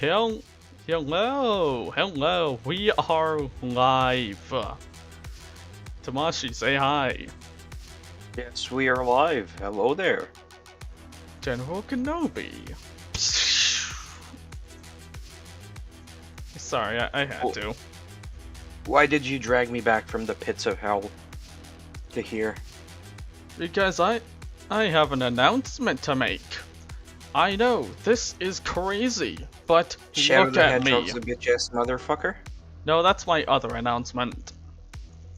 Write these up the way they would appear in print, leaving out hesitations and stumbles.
Hello, we are live. Tamashii, say hi. Yes, we are live. Hello there. General Kenobi. Sorry, I had to. Why did you drag me back from the pits of hell to here? Because I have an announcement to make. I know, this is crazy, but Shadow look the at me. Hedgehog's a bitch-ass motherfucker? No, that's my other announcement.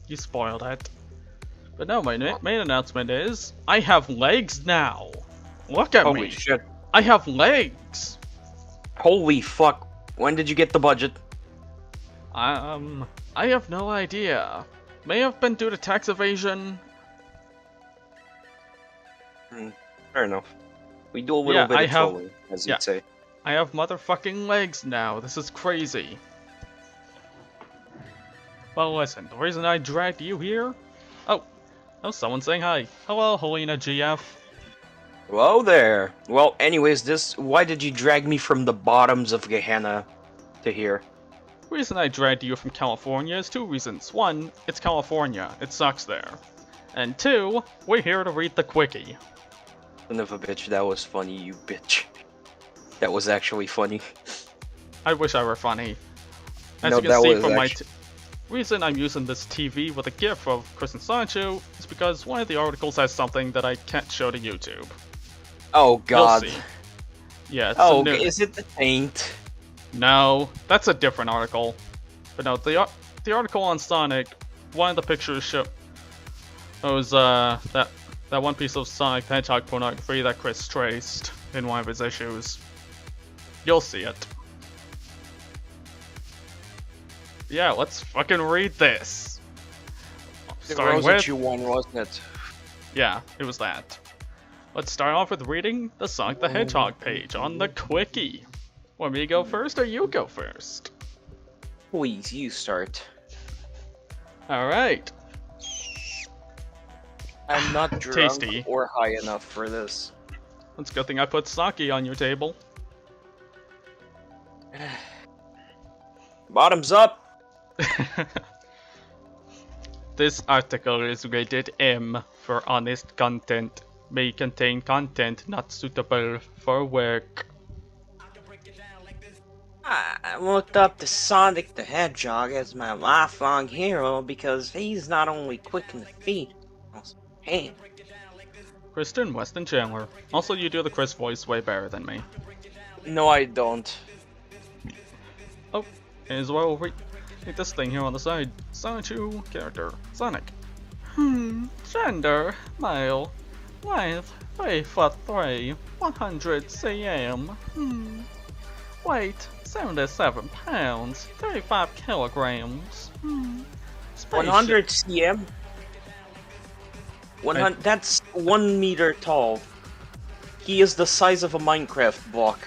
You spoiled it. But no, my main announcement is, I have legs now. Look at me. Holy shit. I have legs. Holy fuck. When did you get the budget? I have no idea. May have been due to tax evasion. Fair enough. We do a little bit of trolling, as you'd say. I have motherfucking legs now. This is crazy. Well, listen, the reason I dragged you here... Oh, someone's saying hi. Hello, Helena GF. Hello there. Well, anyways, why did you drag me from the bottoms of Gehenna to here? The reason I dragged you from California is two reasons. One, it's California. It sucks there. And two, we're here to read the quickie. Son of a bitch, that was funny, you bitch. That was actually funny. I wish I were funny. As No, you can see was from my reason I'm using this TV with a GIF of Chris and Sancho is because one of the articles has something that I can't show to YouTube. Oh god. You'll see. Yeah, it's Oh, a new... is it the taint? No, that's a different article. But no, the article on Sonic, one of the pictures shows that one piece of Sonic the Hedgehog pornography that Chris traced in one of his issues. You'll see it. Yeah, let's fucking read this. Starting with you one, wasn't it? Yeah, it was that. Let's start off with reading the Sonic the Hedgehog page on the Quickie. Want me to go first or you go first? Please, you start. Alright. I'm not drunk Tasty. or high enough for this. It's a good thing I put sake on your table. Bottoms up! This article is rated M for honest content. May contain content not suitable for work. I looked up to Sonic the Hedgehog as my lifelong hero because he's not only quick in the feet, also hands. Kristen Weston Chandler. Also, you do the Chris voice way better than me. No, I don't. Oh, as well, read this thing here on the side. Sonic character, Sonic. Gender, male. Length, 3'3", 100 cm. Weight, 77 pounds, 35 kilograms. 100 cm? 100, that's 1 meter tall. He is the size of a Minecraft block.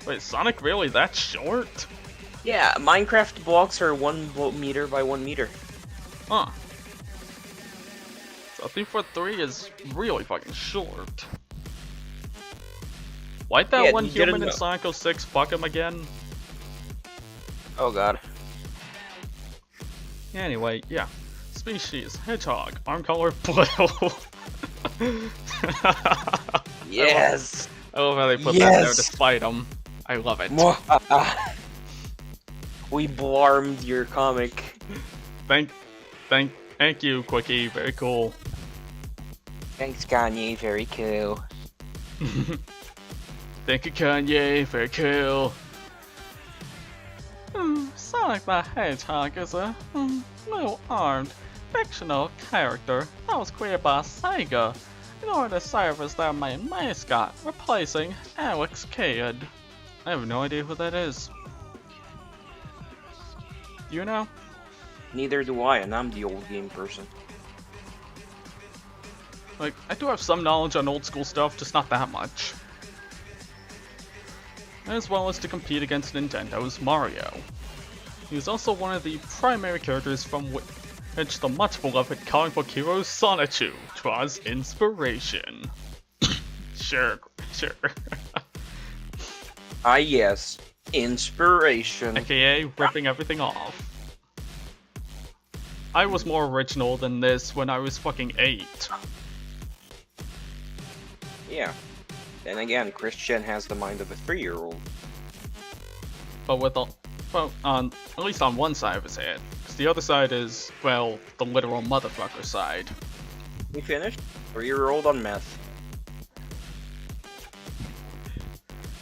Wait, Sonic really that short? Yeah, Minecraft blocks are 1 meter by 1 meter. Huh. So 3'3" is really fucking short. Why'd that one human in Sonic 06 fuck him again? Oh god. Anyway, yeah. Species, hedgehog, arm color blue. Yes! I love how they put that there to spite him. I love it. We blarmed your comic. Thank you, Quickie. Very cool. Thanks, Kanye. Very cool. Thank you, Kanye. Very cool. Sonic the Hedgehog is a blue-armed fictional character that was created by Sega in order to serve as their main mascot, replacing Alex Kidd. I have no idea who that is. Do you know? Neither do I, and I'm the old game person. Like, I do have some knowledge on old school stuff, just not that much. As well as to compete against Nintendo's Mario. He was also one of the primary characters from which the much beloved comic book hero Sonichu draws inspiration. Sure. Ah, yes. Inspiration. AKA ripping everything off. I was more original than this when I was fucking 8. Yeah. Then again, Christian has the mind of a 3-year-old. But with a, well, on at least on one side of his head, because the other side is, well, the literal motherfucker side. We finished? 3-year-old on meth.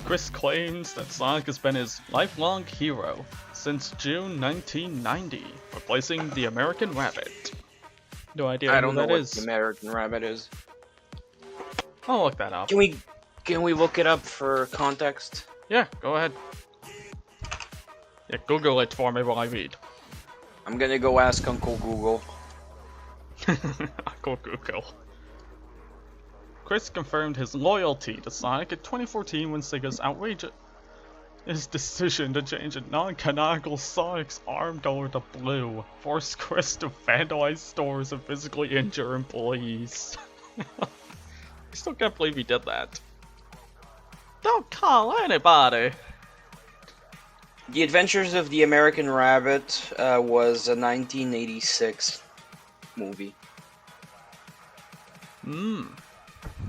Chris claims that Sonic has been his lifelong hero since June 1990, replacing the American Rabbit. No idea I don't who know that what is. the American Rabbit is. I'll look that up. Can we look it up for context? Yeah, go ahead. Yeah, Google it for me while I read. I'm gonna go ask Uncle Google. Uncle Google. Chris confirmed his loyalty to Sonic in 2014 when Sega's outrageous his decision to change a non-canonical Sonic's arm color to blue forced Chris to vandalize stores and physically injure employees. I still can't believe he did that. Don't call anybody! The Adventures of the American Rabbit was a 1986 movie.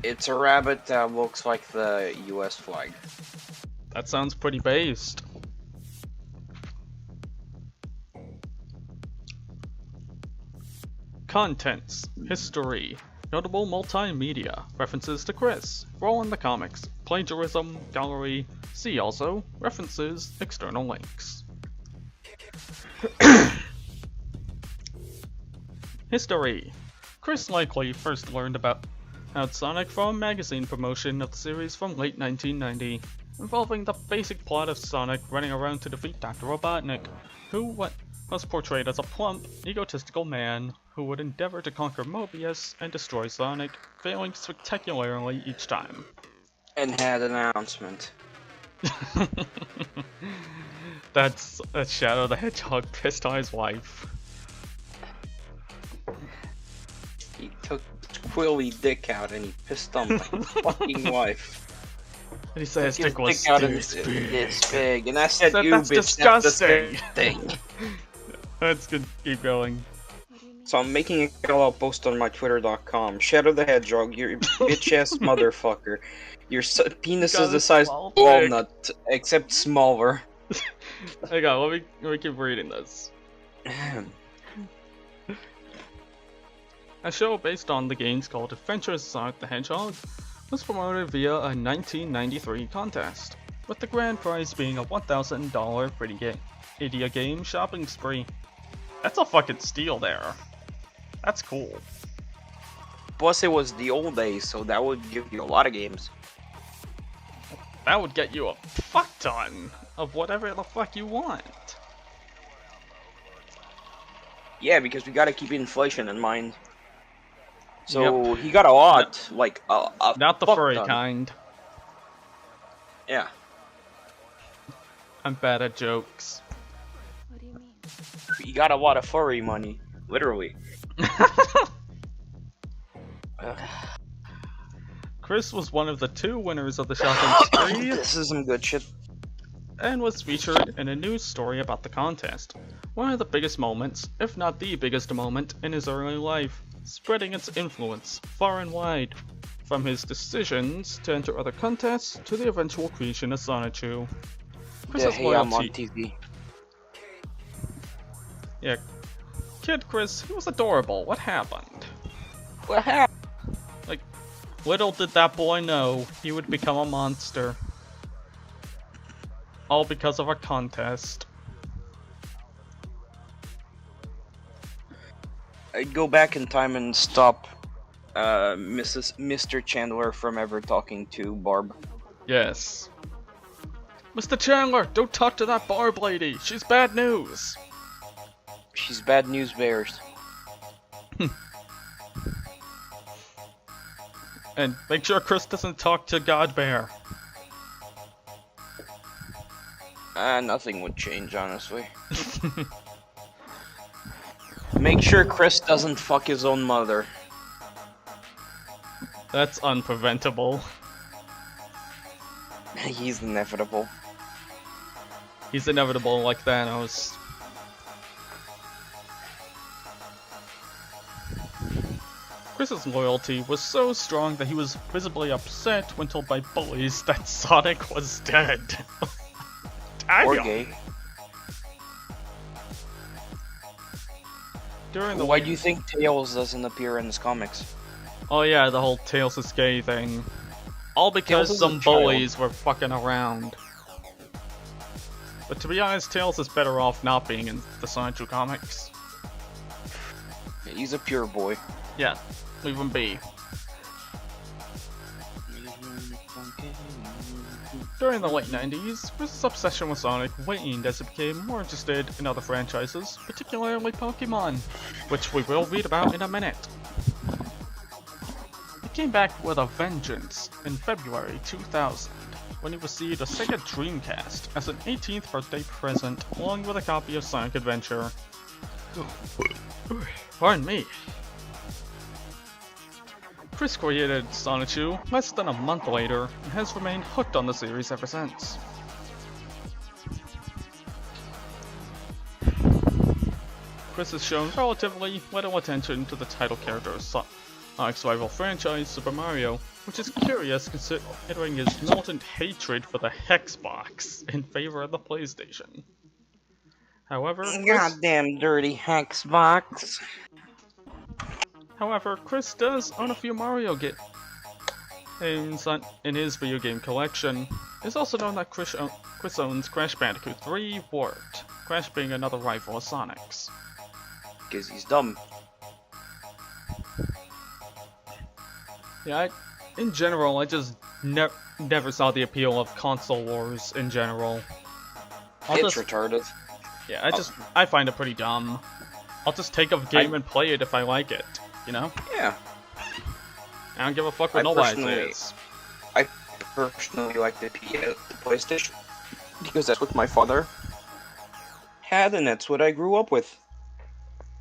It's a rabbit that looks like the US flag. That sounds pretty based. Contents. History. Notable multimedia. References to Chris. Role in the comics. Plagiarism. Gallery. See also. References. External links. History. Chris likely first learned about Sonic from magazine promotion of the series from late 1990, involving the basic plot of Sonic running around to defeat Dr. Robotnik, who was portrayed as a plump, egotistical man who would endeavor to conquer Mobius and destroy Sonic, failing spectacularly each time. And had an announcement. That's Shadow the Hedgehog pissed on his wife. He took Quilly dick out and he pissed on my fucking wife. And he said his dick was this big. And I said, you that's bitch, disgusting. that's the same thing. That's good, keep going. So I'm making a call-out post on my twitter.com. Shadow the Hedgehog, you bitch-ass motherfucker. Your penis is the size of a walnut, except smaller. Hang on, let me keep reading this. A show based on the games called Adventures of Sonic the Hedgehog was promoted via a 1993 contest, with the grand prize being a $1,000 free Idia game shopping spree. That's a fucking steal there. That's cool. Plus it was the old days, so that would give you a lot of games. That would get you a fuck ton of whatever the fuck you want. Yeah, because we gotta keep inflation in mind. So he got a lot, like a not the fuck furry ton. kind. Yeah. I'm bad at jokes. What do you mean? He got a lot of furry money, literally. Chris was one of the 2 winners of the shopping spree This is some good shit. and was featured in a news story about the contest. One of the biggest moments, if not the biggest moment, in his early life, spreading its influence far and wide, from his decisions to enter other contests to the eventual creation of Sonichu. Chris's Hey, I'm on loyalty. TV. Yeah, Kid Chris, he was adorable. What happened? What happened? Like, little did that boy know he would become a monster. All because of a contest. I'd go back in time and stop Mr. Chandler from ever talking to Barb. Yes. Mr. Chandler, don't talk to that Barb lady. She's bad news. She's bad news bears. And make sure Chris doesn't talk to God Bear. Nothing would change, honestly. Make sure Chris doesn't fuck his own mother. That's unpreventable. He's inevitable. He's inevitable like Thanos. Chris's loyalty was so strong that he was visibly upset when told by bullies that Sonic was dead. Or gay. Why do you think Tails doesn't appear in his comics? Oh yeah, the whole Tails is gay thing. All because some bullies were fucking around. But to be honest, Tails is better off not being in the Sonic 2 comics. Yeah, he's a pure boy. Yeah, leave him be. During the late 90s, Chris's obsession with Sonic waned as he became more interested in other franchises, particularly Pokemon, which we will read about in a minute. He came back with a vengeance in February 2000, when he received a Sega Dreamcast as an 18th birthday present, along with a copy of Sonic Adventure. Pardon me. Chris created Sonic 2 less than a month later and has remained hooked on the series ever since. Chris has shown relatively little attention to the title character of Sonic's rival franchise, Super Mario, which is curious considering his militant hatred for the Hexbox in favor of the PlayStation. However, Goddamn dirty Hexbox. However, Chris does own a few Mario games in his video game collection. It's also known that Chris owns Crash Bandicoot 3 Warped, Crash being another rival of Sonic's. Because he's dumb. Yeah, in general, I just never saw the appeal of console wars in general. It's retarded. Yeah, I find it pretty dumb. I'll just take a game and play it if I like it. You know? Yeah. I don't give a fuck what nobody says. I personally like the PlayStation because that's what my father had, and that's what I grew up with.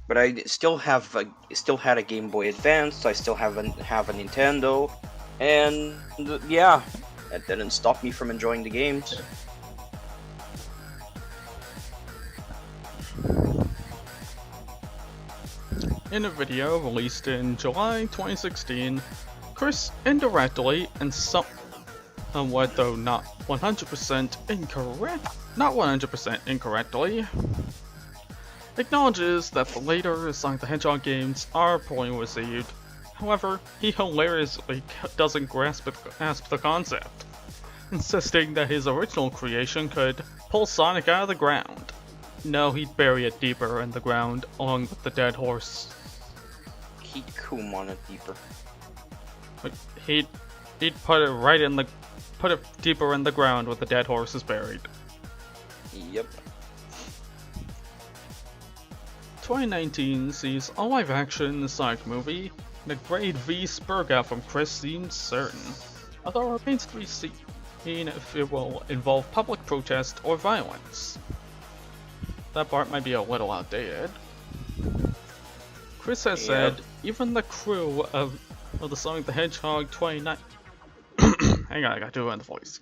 But I still had a Game Boy Advance. I still have a Nintendo, and yeah, that didn't stop me from enjoying the games. In a video released in July 2016, Chris indirectly and somewhat though not 100% incorrectly, acknowledges that the later Sonic the Hedgehog games are poorly received. However, he hilariously doesn't grasp the concept, insisting that his original creation could pull Sonic out of the ground. No, he'd bury it deeper in the ground along with the dead horse. He'd coom on it deeper. He'd put it deeper in the ground where the dead horse is buried. Yep. 2019 sees a live-action Sonic movie, and a grade V spurga from Chris seems certain, although it remains to be seen if it will involve public protest or violence. That part might be a little outdated. Chris has said even the crew of the Sonic the Hedgehog 29. Hang on, I gotta do it in the voice.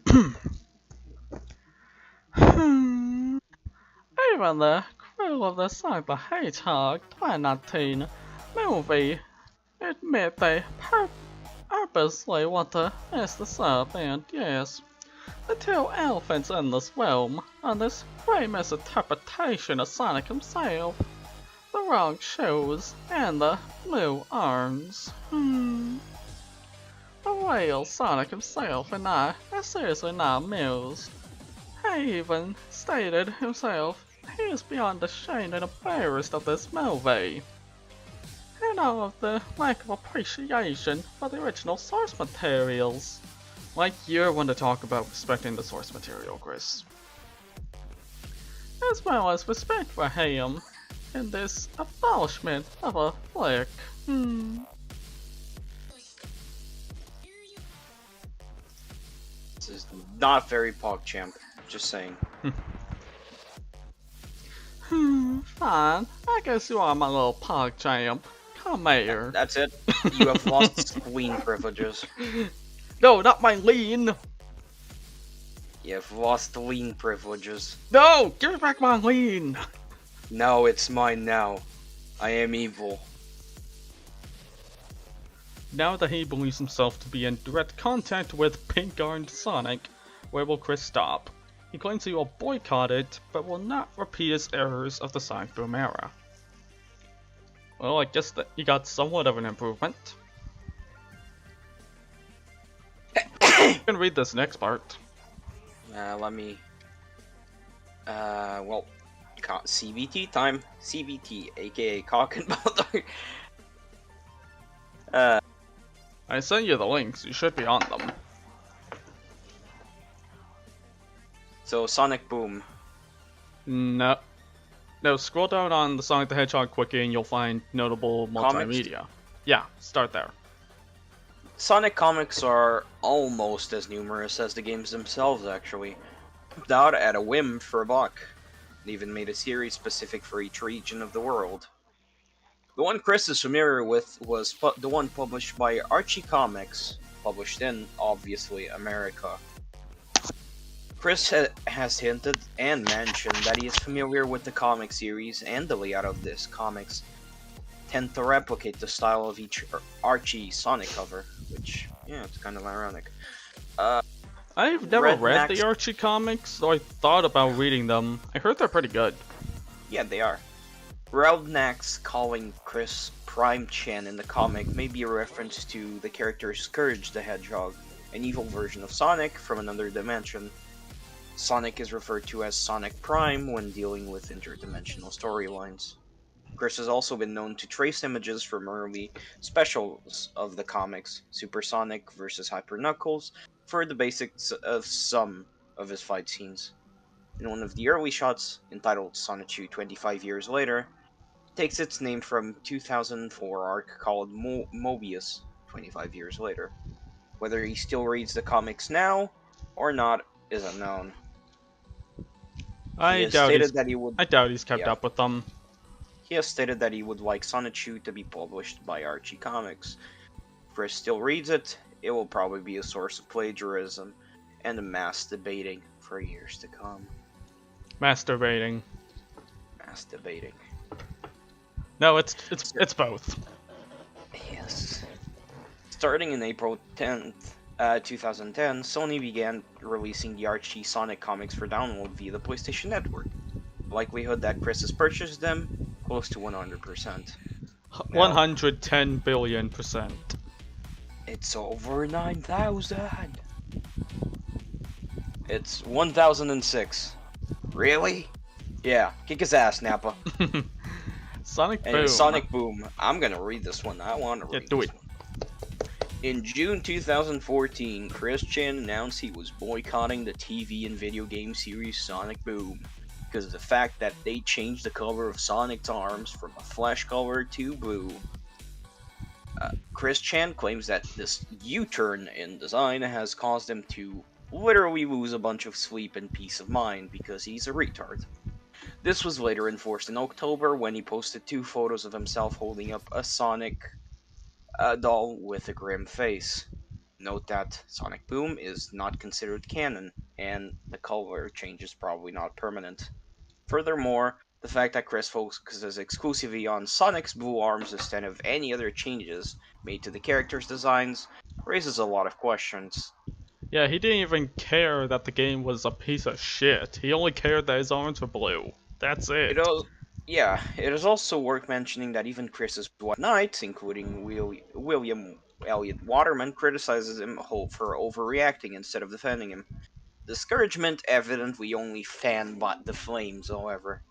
Even the crew of the Sonic the Hedgehog 2019 movie admit they purposely want to mess this up, and yes, the two elephants in this film are this famous interpretation of Sonic himself. The wrong shoes and the blue arms. The real Sonic himself and I are seriously not amused. He even stated himself he is beyond ashamed and embarrassed of this movie. And all of the lack of appreciation for the original source materials. Like you're one to talk about respecting the source material, Chris. As well as respect for him in this abolishment of a flick. This is not very PogChamp, just saying. Fine. I guess you are my little PogChamp. Come here. That's it. You have lost spleen privileges. No, not my lean! You've lost the lean privileges. No! Give me back my lean! No, it's mine now. I am evil. Now that he believes himself to be in direct contact with pink-armed Sonic, where will Chris stop? He claims he will boycott it, but will not repeat his errors of the Sonic Boom era. Well, I guess that he got somewhat of an improvement. You can read this next part. Let me... well... CBT time. CBT, aka Cock and Baldur. I sent you the links, you should be on them. So, Sonic Boom. No. No, scroll down on the Sonic the Hedgehog Quickie and you'll find notable multimedia. Yeah, start there. Sonic comics are almost as numerous as the games themselves, actually. Pumped out at a whim for a buck. They even made a series specific for each region of the world. The one Chris is familiar with was the one published by Archie Comics, published in, obviously, America. Chris has hinted and mentioned that he is familiar with the comic series, and the layout of this comics tend to replicate the style of each Archie Sonic cover, which, yeah, it's kind of ironic. I've never read the Archie comics, though I thought about reading them. I heard they're pretty good. Yeah, they are. Rednax calling Chris Prime Chan in the comic may be a reference to the character Scourge the Hedgehog, an evil version of Sonic from another dimension. Sonic is referred to as Sonic Prime when dealing with interdimensional storylines. Chris has also been known to trace images from early specials of the comics, Super Sonic vs. Hyper Knuckles, for the basics of some of his fight scenes. In one of the early shots, entitled Sonichu 25 Years Later, takes its name from 2004 arc called Mobius 25 Years Later. Whether he still reads the comics now or not is unknown. I doubt he's kept up with them. He has stated that he would like Sonichu to be published by Archie Comics. If Chris still reads it, it will probably be a source of plagiarism and a mass debating for years to come. Masturbating. Masturbating. No, it's both. Yes. Starting in April 10th, 2010, Sony began releasing the Archie Sonic comics for download via the PlayStation Network. The likelihood that Chris has purchased them, close to 100%. 110 billion%. It's over 9,000! It's 1,006. Really? Yeah, kick his ass, Nappa. Sonic Boom. Sonic Boom. I'm gonna read this one. I want to read do this it. one. In June 2014, Chris Chan announced he was boycotting the TV and video game series Sonic Boom because of the fact that they changed the color of Sonic's arms from a flesh color to blue. Chris Chan claims that this U-turn in design has caused him to literally lose a bunch of sleep and peace of mind because he's a retard. This was later enforced in October when he posted 2 photos of himself holding up a Sonic doll with a grim face. Note that Sonic Boom is not considered canon, and the color change is probably not permanent. Furthermore, the fact that Chris focuses exclusively on Sonic's blue arms instead of any other changes made to the character's designs raises a lot of questions. Yeah, he didn't even care that the game was a piece of shit. He only cared that his arms were blue. That's it. It is also worth mentioning that even Chris's White Knights, including William Elliott Waterman, criticizes him for overreacting instead of defending him. Discouragement evidently only fanned the flames, however.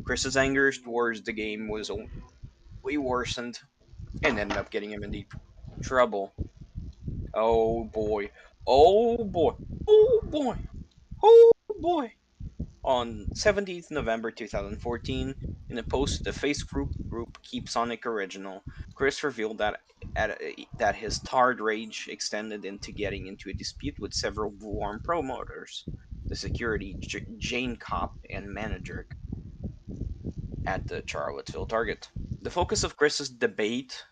Chris's anger towards the game was only worsened and ended up getting him in deep trouble. Oh boy. Oh boy. Oh boy. Oh boy. On 17th November 2014, in a post to the Facebook group Keep Sonic Original, Chris revealed that his tarred rage extended into getting into a dispute with several Blue Arm promoters, the security Jane Cop and manager at the Charlottesville Target. The focus of Chris's debate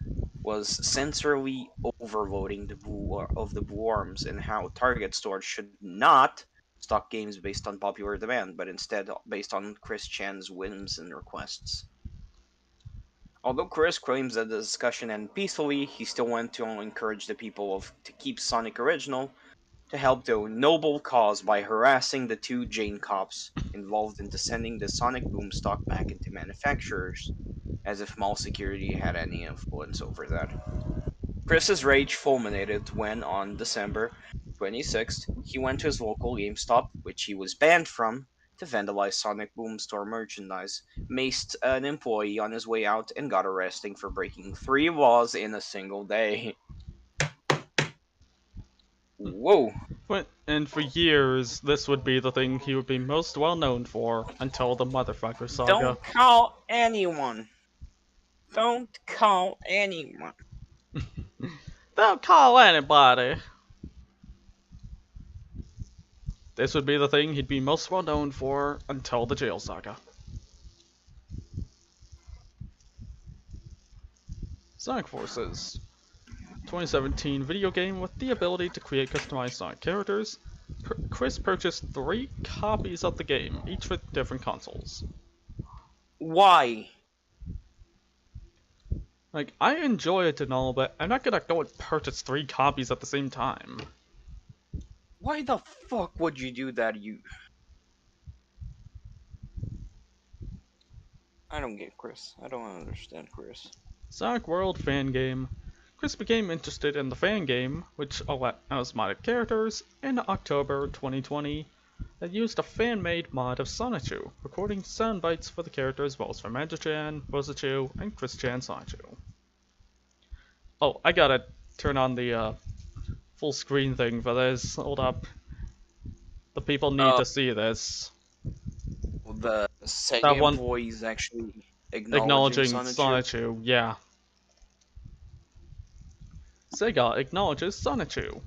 was sensorily overloading the Blue Arms and how Target stores should not stock games based on popular demand, but instead based on Chris Chan's whims and requests. Although Chris claims that the discussion ended peacefully, he still went to encourage the people to keep Sonic original, to help the noble cause by harassing the two Jane cops involved in sending the Sonic Boom stock back into manufacturers, as if mall security had any influence over that. Chris's rage fulminated when, on December 26th, he went to his local GameStop, which he was banned from, to vandalize Sonic Boom store merchandise, maced an employee on his way out, and got arrested for breaking 3 laws in a single day. Whoa. And for years, this would be the thing he would be most well known for until the motherfucker saga. Don't call anyone. Don't call anyone. Don't call anybody. This would be the thing he'd be most well known for until the jail saga. Sonic Forces. 2017 video game with the ability to create customized Sonic characters. Chris purchased 3 copies of the game, each with different consoles. Why? Like, I enjoy it and all, but I'm not gonna go and purchase 3 copies at the same time. Why the fuck would you do that, you? I don't get Chris. I don't understand Chris. Sonic World fan game. Chris became interested in the fan game, which allows modded characters, in October 2020 that used a fan-made mod of Sonichu, recording sound bites for the characters both from Andrew-chan, Bozachu, and Chris-chan Sonichu. Oh, I gotta turn on the full screen thing for this. Hold up. The people need to see this. The Sega employees actually acknowledging Sonichu, yeah. Sega acknowledges Sonichu.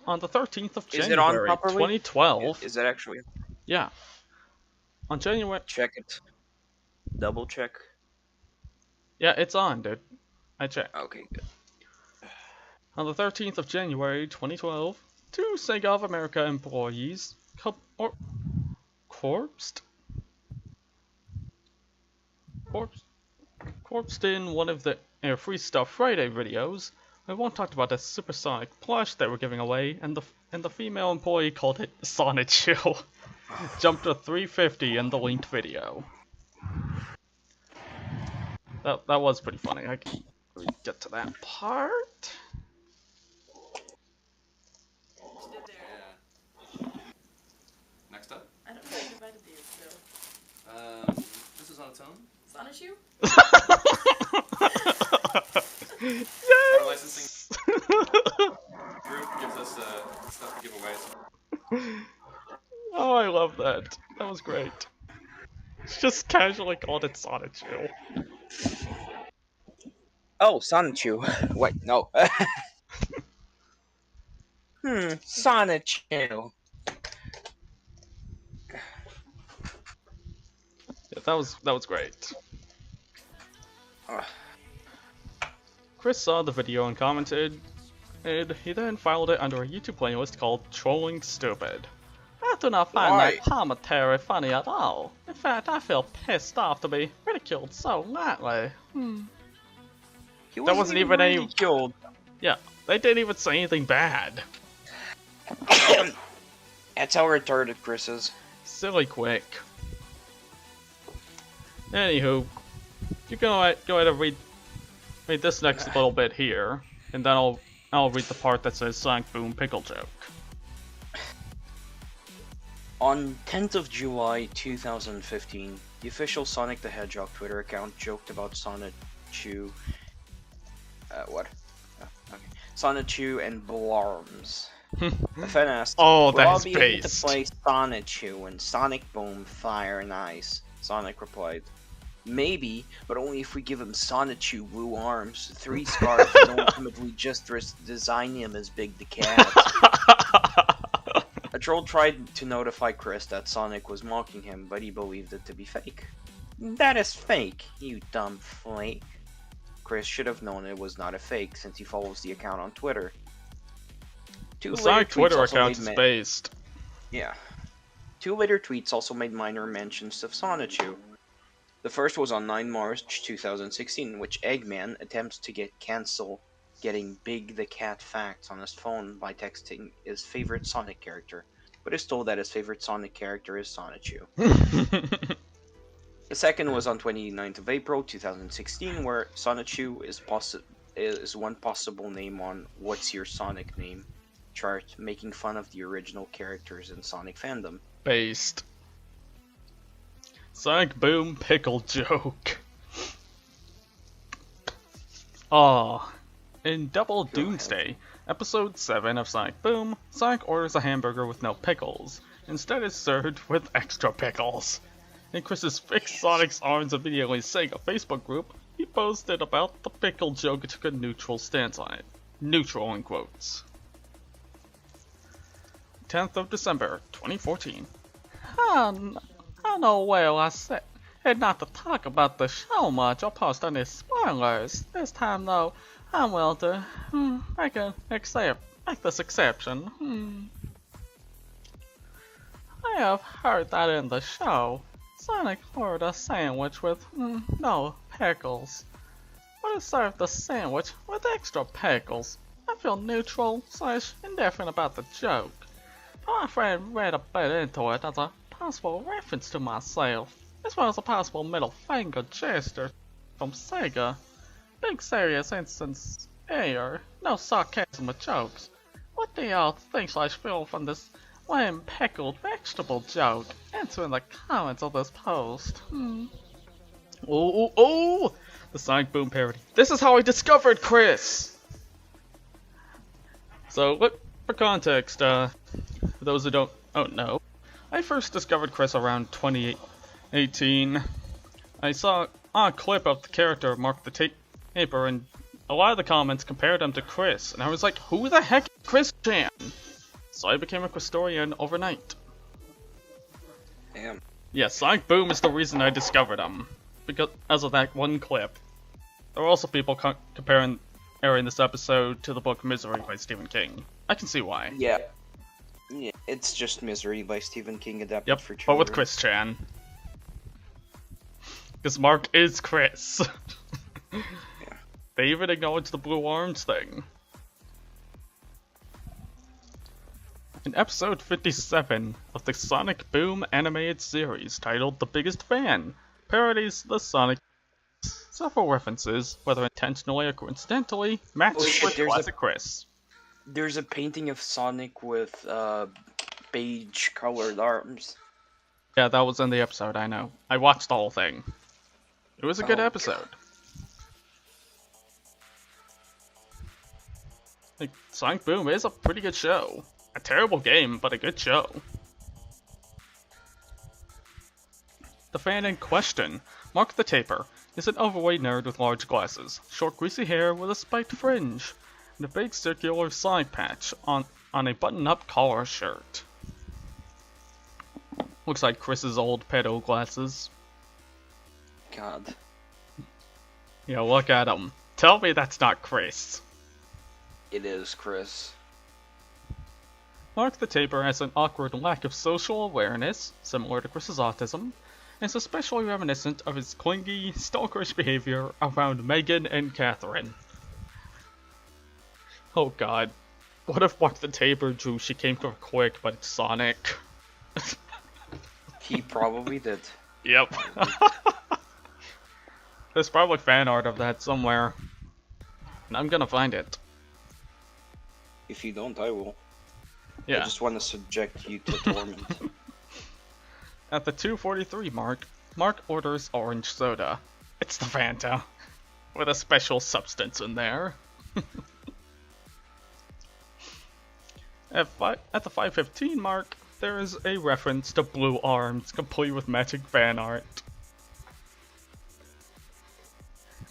On the 13th of January, 2012. Is it actually? Yeah. On January... Check it. Double check. Yeah, it's on, dude. I checked. Okay, good. On the 13th of January, 2012, 2 Sega of America employees corpsed in one of the Free Stuff Friday videos. I won't talk about the supersonic plush they were giving away, and the female employee called it Sonichu. Jumped to 350 in the linked video. That was pretty funny. I can really get to that part. Yeah. Next up? I don't know if you invited these, so. This is on its own. Sonichu? Our licensing group gives us stuff to give away. Oh, I love that. That was great. It's just casually called it Sonichu. Oh, Sonichu. Wait, no. Sonichu. Yeah, that was great. Chris saw the video and commented, and he then filed it under a YouTube playlist called Trolling Stupid. I do not find that commentary funny at all. In fact, I feel pissed off to be ridiculed so lightly. That wasn't even ridiculed. Yeah, they didn't even say anything bad. That's how retarded Chris is. Silly quick. Anywho, you go ahead and read this next little bit here, and then I'll read the part that says Sonic Boom Pickle Joke. On 10th of July 2015, the official Sonic the Hedgehog Twitter account joked about Sonichu. Sonichu and Blarms. A fan asked, "Oh, will that's I be able to based. play Sonichu and Sonic Boom Fire and Ice?" Sonic replied, "Maybe, but only if we give him Sonichu blue arms, 3 scarves, and ultimately just design him as Big the Cat." A troll tried to notify Chris that Sonic was mocking him, but he believed it to be fake. "That is fake, you dumb flake." Chris should have known it was not a fake, since he follows the account on Twitter. The Sonic Twitter account is based. Yeah. Two later tweets also made minor mentions of Sonichu. The first was on 9 March 2016, in which Eggman attempts to get cancel getting Big the Cat facts on his phone by texting his favorite Sonic character, but is told that his favorite Sonic character is Sonichu. The second was on 29th of April 2016, where Sonichu is one possible name on What's Your Sonic Name chart, making fun of the original characters in Sonic fandom. Based. Sonic Boom pickle joke. In Double Doomsday, episode 7 of Sonic Boom, Sonic orders a hamburger with no pickles. Instead it's served with extra pickles. In Chris's Fix Sonic's Arms Immediately Sega Facebook group, he posted about the pickle joke and took a neutral stance on it. Neutral in quotes. 10th of December, 2014. I know well I said not to talk about the show much or post any spoilers. This time though, I'm willing to make this exception. I have heard that in the show, Sonic ordered a sandwich with no pickles, but it served the sandwich with extra pickles. I feel neutral / indifferent about the joke, but my friend read a bit into it as a possible reference to myself, as well as a possible middle finger gesture from Sega. Big serious instance here, no sarcasm or jokes. What do y'all think / feel from this lame pickled vegetable joke? Answer in the comments of this post. Oh, the Sonic Boom parody. This is how I discovered Chris! So, look, for context, for those who don't know, I first discovered Chris around 2018. I saw a clip of the character Mark the Taper, and a lot of the comments compared him to Chris, and I was like, who the heck is Chris Chan? So I became a Christorian overnight. Damn. Yeah, Sonic Boom is the reason I discovered him, because of that one clip. There were also people comparing this episode to the book Misery by Stephen King. I can see why. Yeah, it's just Misery by Stephen King adapted Yep, for children. but with Chris Chan. Because Mark is Chris. Yeah. They even acknowledge the Blue Arms thing. In episode 57 of the Sonic Boom animated series titled The Biggest Fan, parodies the Sonic. Several references, whether intentionally or coincidentally, match with classic Chris. There's a painting of Sonic with beige colored arms. Yeah, that was in the episode, I know. I watched the whole thing. It was a good episode. Like, Sonic Boom is a pretty good show. A terrible game, but a good show. The fan in question, Mark the Taper, is an overweight nerd with large glasses, short greasy hair with a spiked fringe, and a big circular side patch on a button-up collar shirt. Looks like Chris's old pedo glasses. God. Yeah, look at him. Tell me that's not Chris. It is Chris. Mark the Taper has an awkward lack of social awareness, similar to Chris's autism, and is especially reminiscent of his clingy, stalkerish behavior around Megan and Catherine. Oh god. What if Mark the Taper drew She Came for Quick, but it's Sonic? He probably did. Yep. There's probably fan art of that somewhere. And I'm gonna find it. If you don't, I will. Yeah. I just want to subject you to torment. At the 2:43 mark, Mark orders orange soda. It's the Fanta, with a special substance in there. At the 5:15 mark, there is a reference to Blue Arms, complete with matching fan art.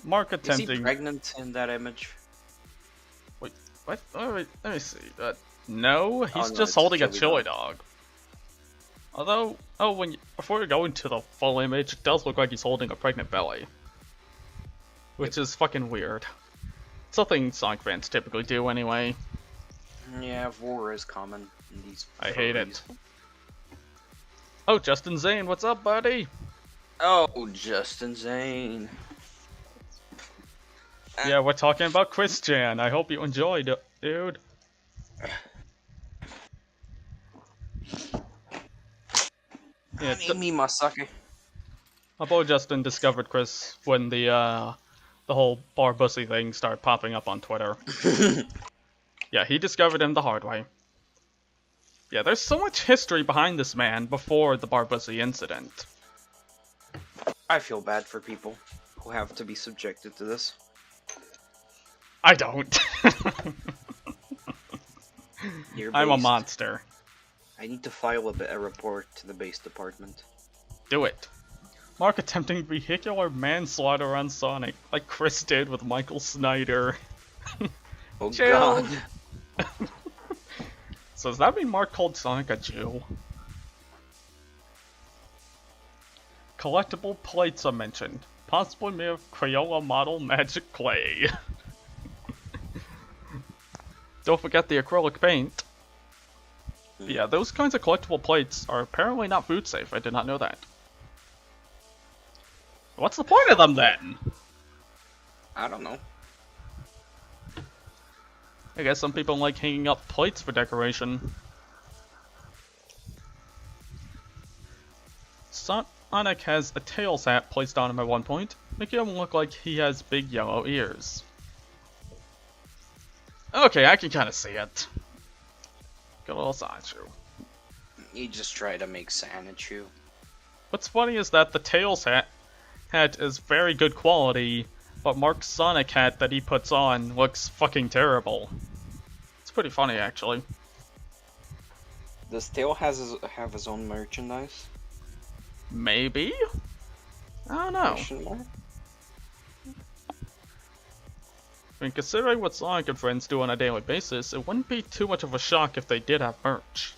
Mark attempting. Is he pregnant in that image? Wait, what? Oh, wait, let me see. No, he's no, just it's holding a chili chili dog. Although, before we go into the full image, it does look like he's holding a pregnant belly. Which is fucking weird. Something Sonic fans typically do anyway. Yeah, war is common in these. I hate it. furries. Oh, Justin Zane, what's up, buddy? Oh, Justin Zane. Yeah, we're talking about Chris Chan. I hope you enjoyed it, dude. Yeah, Me, my sucker. my boy Justin discovered Chris when the whole bar bussy thing started popping up on Twitter. Yeah, he discovered him the hard way. Yeah, there's so much history behind this man before the bar bussy incident. I feel bad for people who have to be subjected to this. I don't. I'm a Based. monster. I need to file a report to the base department. Do it. Mark attempting vehicular manslaughter on Sonic, like Chris did with Michael Snyder. Oh Chill. God. So does that mean Mark called Sonic a Jew? Collectible plates are mentioned. Possibly made of Crayola model magic clay. Don't forget the acrylic paint. Yeah, those kinds of collectible plates are apparently not food safe. I did not know that. What's the point of them then? I don't know. I guess some people like hanging up plates for decoration. Sonic has a Tails hat placed on him at one point, making him look like he has big yellow ears. Okay, I can kind of see it. Got a little Sonichu. You just try to make Sanichu. What's funny is that the Tails hat is very good quality, but Mark's Sonic hat that he puts on looks fucking terrible. It's pretty funny, actually. Does Tail have his own merchandise? Maybe? I don't know. Question mark? I mean, considering what Sonic and friends do on a daily basis, it wouldn't be too much of a shock if they did have merch.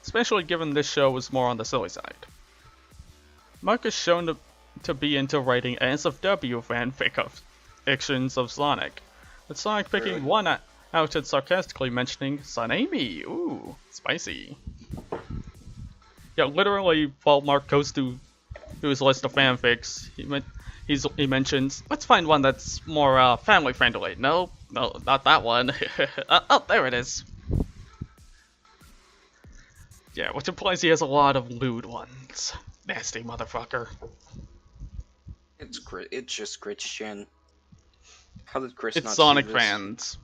Especially given this show was more on the silly side. Mark is shown to be into writing SFW fanfic fictions of Sonic, with Sonic picking Really? one out and sarcastically mentioning Son Amy. Ooh, spicy. Yeah, literally, while Mark goes to his list of fanfics, he mentions, let's find one that's more family friendly. No, not that one. Oh, there it is. Yeah, which implies he has a lot of lewd ones. Nasty motherfucker. It's just Christian. How did Chris It's not Sonic see this? fans.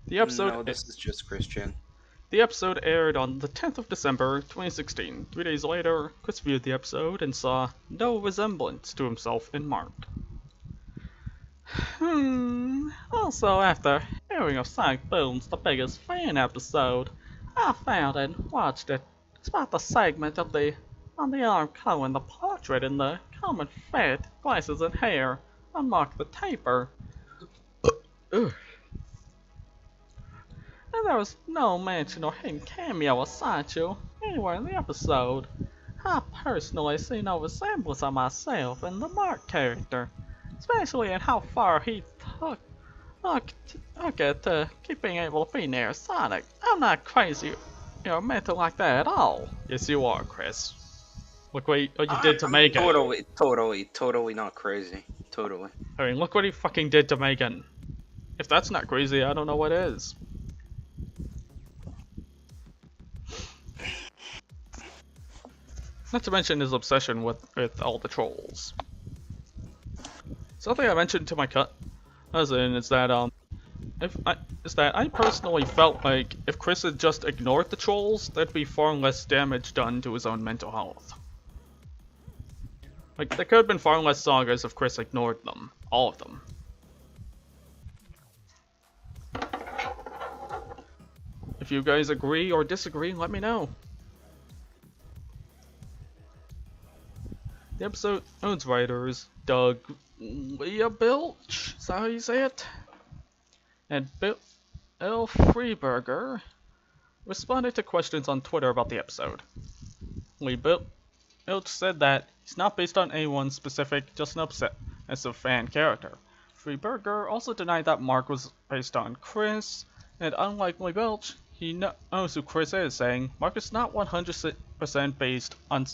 The episode No, this is just Christian. The episode aired on the 10th of December, 2016. 3 days later, Chris viewed the episode and saw no resemblance to himself in Mark. Also, after hearing of Sonic Boom's The Biggest Fan episode, I found and watched it. Despite the segment of on the arm covering the portrait in the common fit, glasses and hair, on Mark the Taper. Ugh. And there was no mention or hidden cameo of Sancho anywhere in the episode. I personally see no resemblance of myself in the Mark character, especially in how far he took it to keep being able to be near Sonic. I'm not crazy or mental like that at all. Yes, you are, Chris. Look what you did to Megan. Totally not crazy. Totally. I mean, look what he fucking did to Megan. If that's not crazy, I don't know what is. Not to mention his obsession with all the trolls. Something I mentioned to my cousin is that I personally felt like if Chris had just ignored the trolls, there'd be far less damage done to his own mental health. Like, there could have been far less sagas if Chris ignored them. All of them. If you guys agree or disagree, let me know. The episode's writers, Doug Leabilch, is that how you say it? And Bill Freeberger responded to questions on Twitter about the episode. Leabilch said that he's not based on anyone specific, just an obsessive fan character. Freeburger also denied that Mark was based on Chris, and unlike Lee Belch, he knows who Chris is, saying Mark is not 100% based on.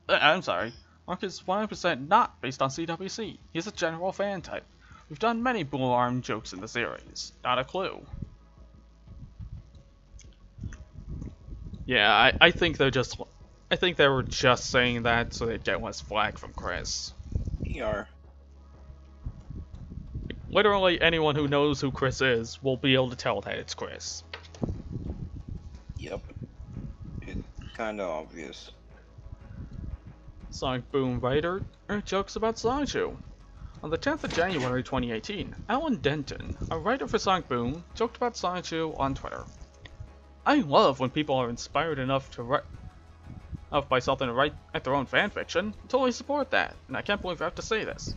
I'm sorry, Mark is 100% not based on CWC. He's a general fan type. We've done many Blue Arm jokes in the series. Not a clue. Yeah, I think they're just. I think they were just saying that so they'd get less flack from Chris. PR. Literally anyone who knows who Chris is will be able to tell that it's Chris. Yep. It's kinda obvious. Sonic Boom writer jokes about Sonichu. On the 10th of January 2018, Alan Denton, a writer for Sonic Boom, joked about Sonichu on Twitter. I love when people are inspired enough to write by something to write at their own fanfiction. Totally support that, and I can't believe I have to say this.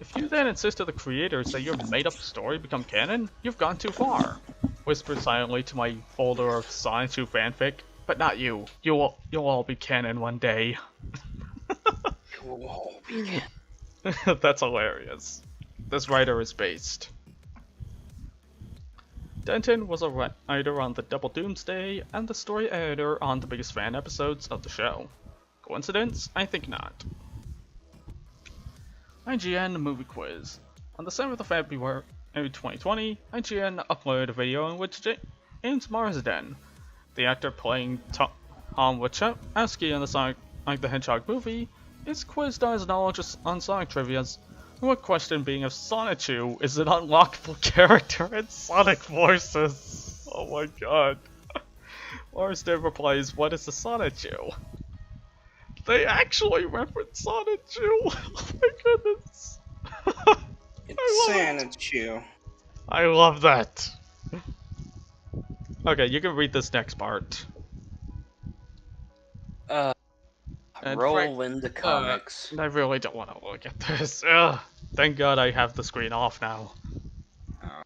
If you then insist to the creators that your made-up story become canon, you've gone too far. Whispered silently to my folder of Sonichu fanfic, but not you. You'll all be canon one day. You'll all be canon. That's hilarious. This writer is based. Denton was a writer on the Double Doomsday and the story editor on the biggest fan episodes of the show. Coincidence? I think not. IGN Movie Quiz. On the 7th of February 2020, IGN uploaded a video in which James Marsden, the actor playing Tom Wachowski in the Sonic the Hedgehog movie, is quizzed on his knowledge on Sonic trivias, with question being if Sonichu is an unlockable character in Sonic voices. Oh my god. Marsden replies, what is a Sonichu? They actually reference Sonichu! Oh my goodness. It's Sonichu. I love that. Okay, you can read this next part. And Roll in the comics. I really don't want to look at this. Ugh. Thank God I have the screen off now.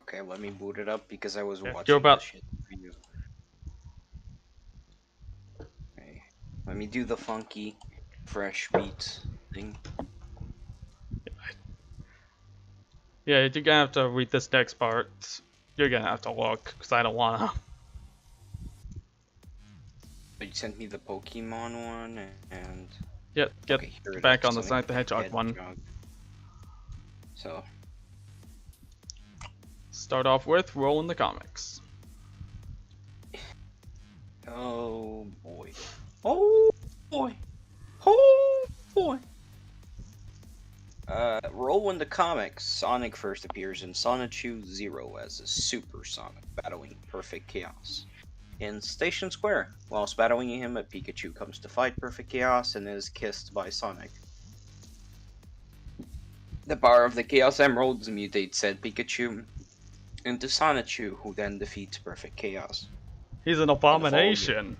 Okay, let me boot it up because I was watching you're about- this shit for you. Okay, let me do the funky, fresh beats thing. Yeah, you're gonna have to read this next part. You're gonna have to look, because I don't wanna. You sent me the Pokemon one, and... Yep, get okay, here it back is, on the Sonic the Hedgehog one. So... Start off with Roll in the Comics. Oh boy. Oh boy. Oh boy. Roll in the comics. Sonic first appears in Sonichu Zero as a Super Sonic, battling Perfect Chaos. In Station Square, whilst battling him, a Pikachu comes to fight Perfect Chaos and is kissed by Sonic. The power of the Chaos Emeralds mutates said Pikachu into Sonichu, who then defeats Perfect Chaos. He's an abomination.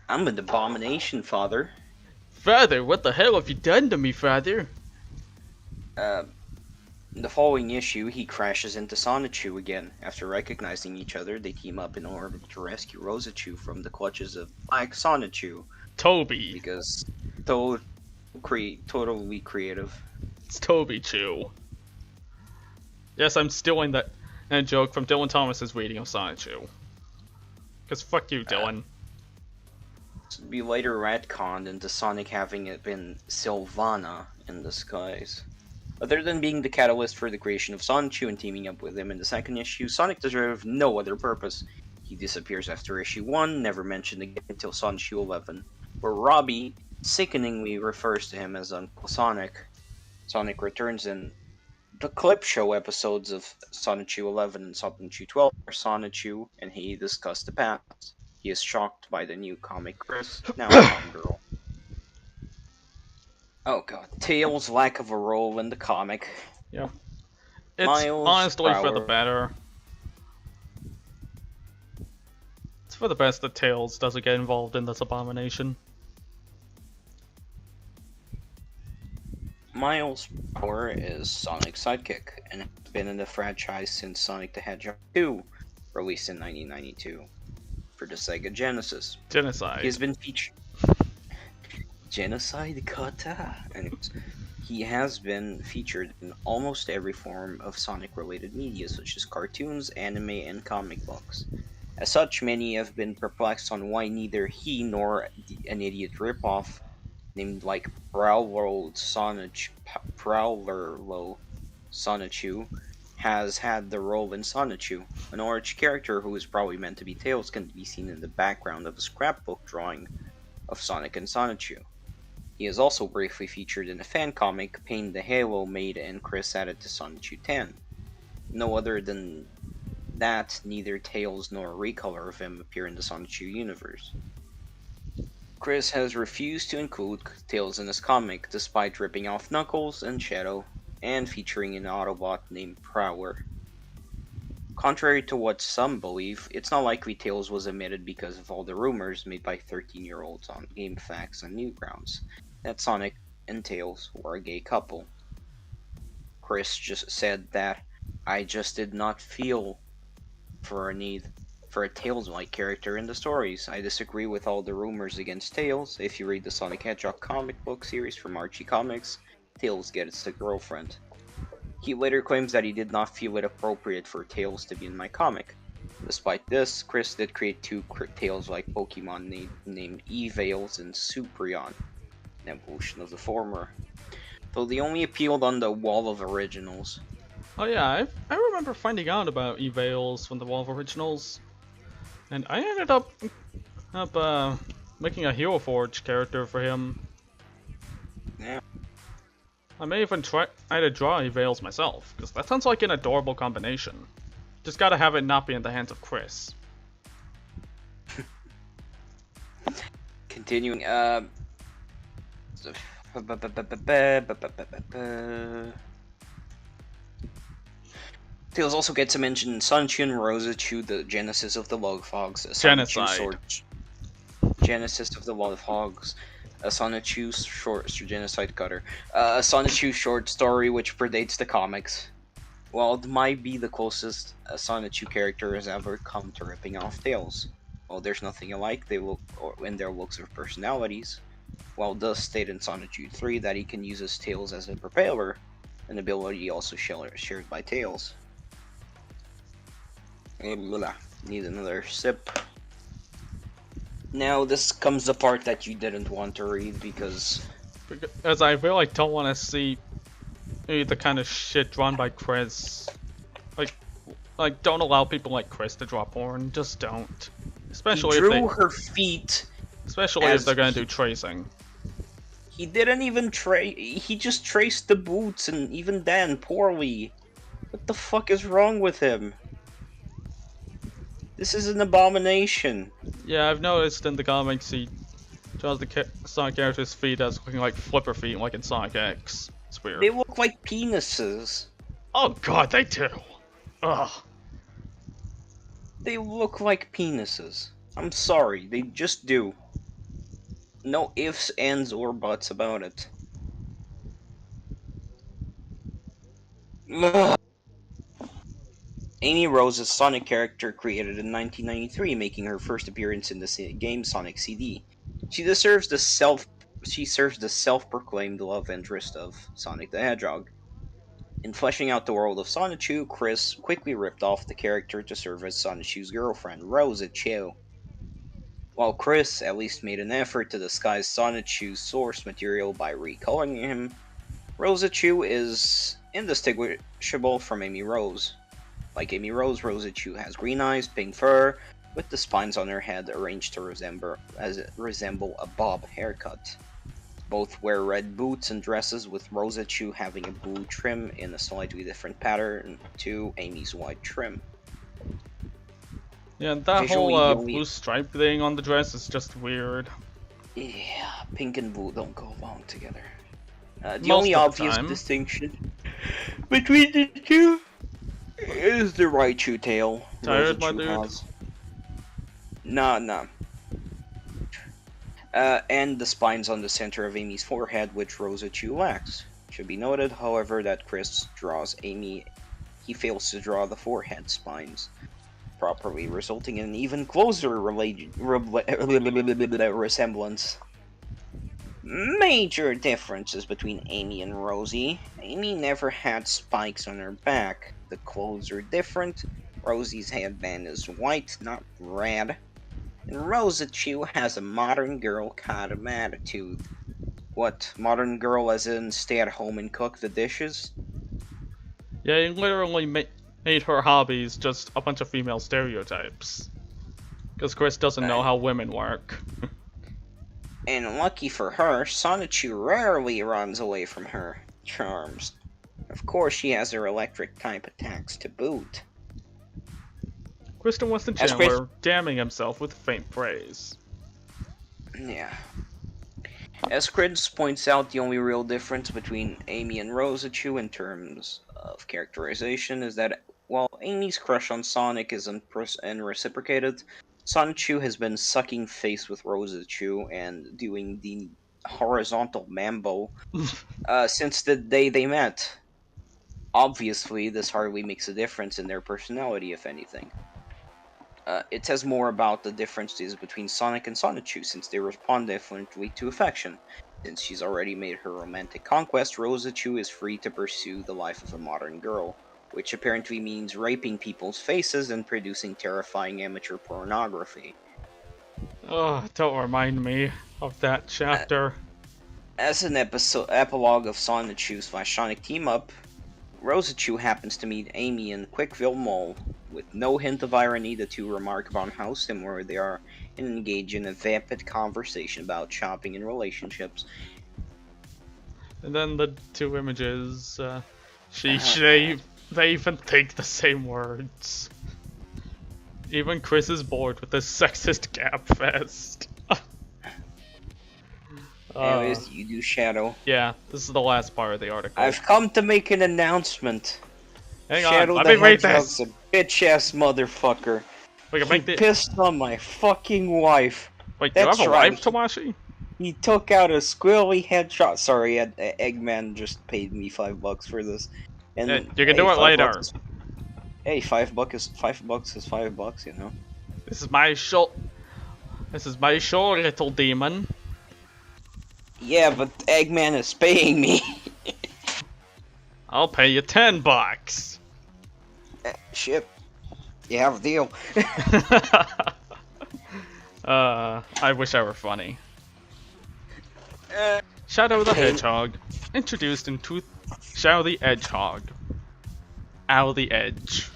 I'm an abomination, father. Father, what the hell have you done to me, father? In the following issue, he crashes into Sonichu again. After recognizing each other, they team up in order to rescue Rosachu from the clutches of Black Sonichu. Toby. Because totally creative. It's Toby Chew. Yes, I'm stealing that joke from Dylan Thomas's reading of Sonichu. Because fuck you, Dylan. To be later retconned into Sonic having it been Sylvana in disguise. Other than being the catalyst for the creation of Sonichu and teaming up with him in the second issue, Sonic deserved no other purpose. He disappears after issue 1, never mentioned again until Sonichu 11, where Robbie sickeningly refers to him as Uncle Sonic. Sonic returns in the clip show episodes of Sonichu 11 and Sonichu 12, where Sonichu and he discuss the past. He is shocked by the new comic Chris, now a girl. Oh god, Tails' lack of a role in the comic. Yeah. It's Miles honestly for the Brower. better. It's for the best that Tails doesn't get involved in this abomination. Miles Brower is Sonic's sidekick, and has been in the franchise since Sonic the Hedgehog 2, released in 1992, for the Sega Genesis. Genocide. He has been featured... Genocide Kata? Anyways, he has been featured in almost every form of Sonic-related media, such as cartoons, anime, and comic books. As such, many have been perplexed on why neither he nor an idiot ripoff named like Prowlerlo Sonichu has had the role in Sonichu. An orange character who is probably meant to be Tails can be seen in the background of a scrapbook drawing of Sonic and Sonichu. He is also briefly featured in a fan comic, Pain the Halo made and Chris added to Sonichu 10. No other than that, neither Tails nor a recolor of him appear in the Sonichu universe. Chris has refused to include Tails in his comic, despite ripping off Knuckles and Shadow, and featuring an Autobot named Prowler. Contrary to what some believe, it's not likely Tails was omitted because of all the rumors made by 13-year-olds on GameFAQs and Newgrounds that Sonic and Tails were a gay couple. Chris just said that, "I just did not feel for a need for a Tails-like character in the stories. I disagree with all the rumors against Tails. If you read the Sonic Hedgehog comic book series from Archie Comics, Tails gets a girlfriend." He later claims that he did not feel it appropriate for Tails to be in my comic. Despite this, Chris did create two Tails-like Pokemon named Eveils and Suprion, an evolution of the former, though they only appeared on the Wall of Originals. Oh yeah, I remember finding out about Eveils from the Wall of Originals, and I ended up making a Hero Forge character for him. Yeah. I may even try to draw Eveils myself, because that sounds like an adorable combination. Just gotta have it not be in the hands of Chris. Continuing, Tails also gets a mention in Sunshine Rosachu, the Genesis of the Logfogs, a Genocide. Genesis of the Logfogs, a Sonichu short genocide cutter, a Sonichu short story which predates the comics. While it might be the closest a Sonichu character has ever come to ripping off Tails, while there's nothing alike in their looks or personalities, while it does state in Sonichu 3 that he can use his Tails as a propeller, an ability also shared by Tails. Need another sip. Now this comes the part that you didn't want to read because I really don't want to see the kind of shit drawn by Chris. Like don't allow people like Chris to draw porn. Just don't. Especially he drew if her feet. Especially if they're gonna do tracing. He didn't even he just traced the boots, and even then, poorly. What the fuck is wrong with him? This is an abomination. Yeah, I've noticed in the comics he draws the Sonic character's feet as looking like flipper feet, like in Sonic X. It's weird. They look like penises. Oh god, they do! Ugh. They look like penises. I'm sorry, they just do. No ifs, ands, or buts about it. Ugh. Amy Rose is a Sonic character created in 1993, making her first appearance in the game Sonic CD. She serves the self-proclaimed love interest of Sonic the Hedgehog. In fleshing out the world of Sonichu, Chris quickly ripped off the character to serve as Sonichu's girlfriend, Rosachu. While Chris at least made an effort to disguise Sonichu's source material by recoloring him, Rosachu is indistinguishable from Amy Rose. Like Amy Rose, Rosachu has green eyes, pink fur, with the spines on her head arranged to resemble a bob haircut. Both wear red boots and dresses, with Rosachu having a blue trim in a slightly different pattern to Amy's white trim. Yeah, that Visually, whole blue stripe thing on the dress is just weird. Yeah, pink and blue don't go along together. The Most only of the obvious time. distinction between the two is the Raichu tail. Tired, my Rosachu dude? has. Nah. And the spines on the center of Amy's forehead, which Rosachu lacks. Should be noted, however, that Chris draws Amy. He fails to draw the forehead spines properly, resulting in an even closer resemblance. Major differences between Amy and Rosie. Amy never had spikes on her back. The clothes are different. Rosie's headband is white, not red. And Rosachoo has a modern girl kind of attitude. What, modern girl as in stay at home and cook the dishes? Yeah, he literally made her hobbies just a bunch of female stereotypes. Because Chris doesn't know how women work. And lucky for her, Sonichu rarely runs away from her charms. Of course, she has her electric type attacks to boot. Kristen Weston As Chandler damning himself with faint praise. Yeah. As Chris points out, the only real difference between Amy and Rosachoo in terms of characterization is that while Amy's crush on Sonic isn't reciprocated, Sonichu has been sucking face with Rosachoo and doing the horizontal mambo since the day they met. Obviously, this hardly makes a difference in their personality, if anything. It says more about the differences between Sonic and Sonichu, since they respond differently to affection. Since she's already made her romantic conquest, Rosachoo is free to pursue the life of a modern girl, which apparently means raping people's faces and producing terrifying amateur pornography. Oh, don't remind me of that chapter. As an epilogue of Sonichu/Sonic Team-Up, Rosachoo happens to meet Amy in Quickville Mall. With no hint of irony, the two remark about how similar they are and engage in a vapid conversation about shopping and relationships. And then the two images, they even think the same words. Even Chris is bored with this sexist gap fest. Anyways, you do Shadow. Yeah, this is the last part of the article. I've come to make an announcement. Hang Shadow on, the let me read Hedgehog's this. a bitch-ass motherfucker. We can He make the. pissed on my fucking wife. Wait, do you have That's a right. wife, Tamashii? He took out a squirrely headshot. Sorry, Eggman just paid me $5 for this. And Yeah, you can do it later. Hey, $5 is $5, you know. This is my show. This is my show, little demon. Yeah, but Eggman is paying me. I'll pay you $10. Shit. You have a deal. I wish I were funny. Shadow the Hedgehog, introduced in Shadow the Edgehog. Ow the Edge.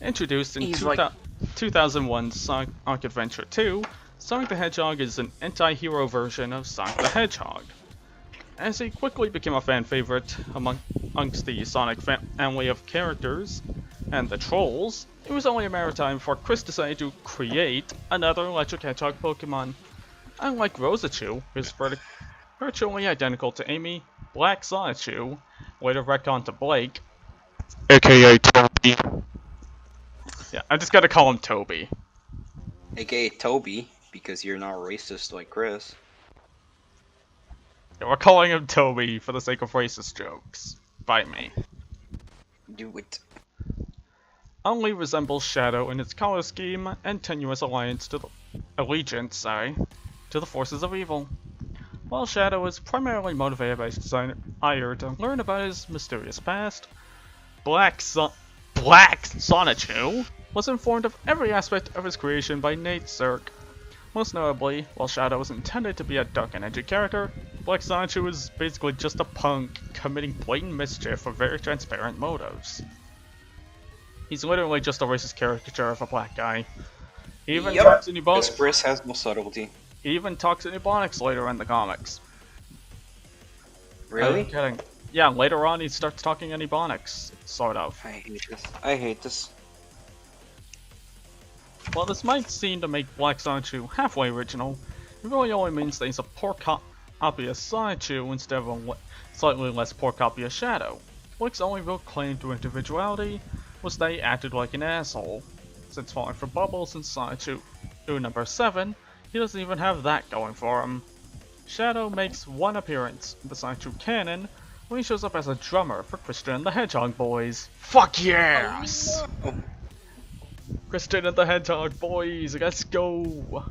Introduced in 2001 Sonic Adventure 2, Sonic the Hedgehog is an anti-hero version of Sonic the Hedgehog. As he quickly became a fan favorite amongst the Sonic family of characters and the trolls, it was only a matter of time before Chris decided to create another Electric Hedgehog Pokemon. Unlike Rosachoo, who is virtually identical to Amy, Black Sonichu, later retconned to Blake, aka Toby. Yeah, I just gotta call him Toby. AKA Toby, because you're not racist like Chris. Yeah, we're calling him Toby for the sake of racist jokes. By me. Do it. Only resembles Shadow in its color scheme and tenuous allegiance to the forces of evil. While Shadow is primarily motivated by his desire to learn about his mysterious past, Black Sonichu was informed of every aspect of his creation by Nate Cirque. Most notably, while Shadow was intended to be a dark and edgy character, Black Sonichu is basically just a punk committing blatant mischief for very transparent motives. He's literally just a racist caricature of a black guy. He even talks in Ebonics. Chris has no subtlety. He even talks in Ebonics later in the comics. Really? I'm kidding. Yeah, later on he starts talking in Ebonics, sort of. I hate this. While this might seem to make Black Sonichu halfway original, it really only means that he's a poor copy of Sonichu instead of a slightly less poor copy of Shadow. Blake's only real claim to individuality was that he acted like an asshole. Since falling for Bubbles in Sonichu number 7, he doesn't even have that going for him. Shadow makes one appearance in the Sonichu canon when he shows up as a drummer for Christian and the Hedgehog Boys. Fuck yes! Oh. Christian and the Hedgehog Boys, let's go!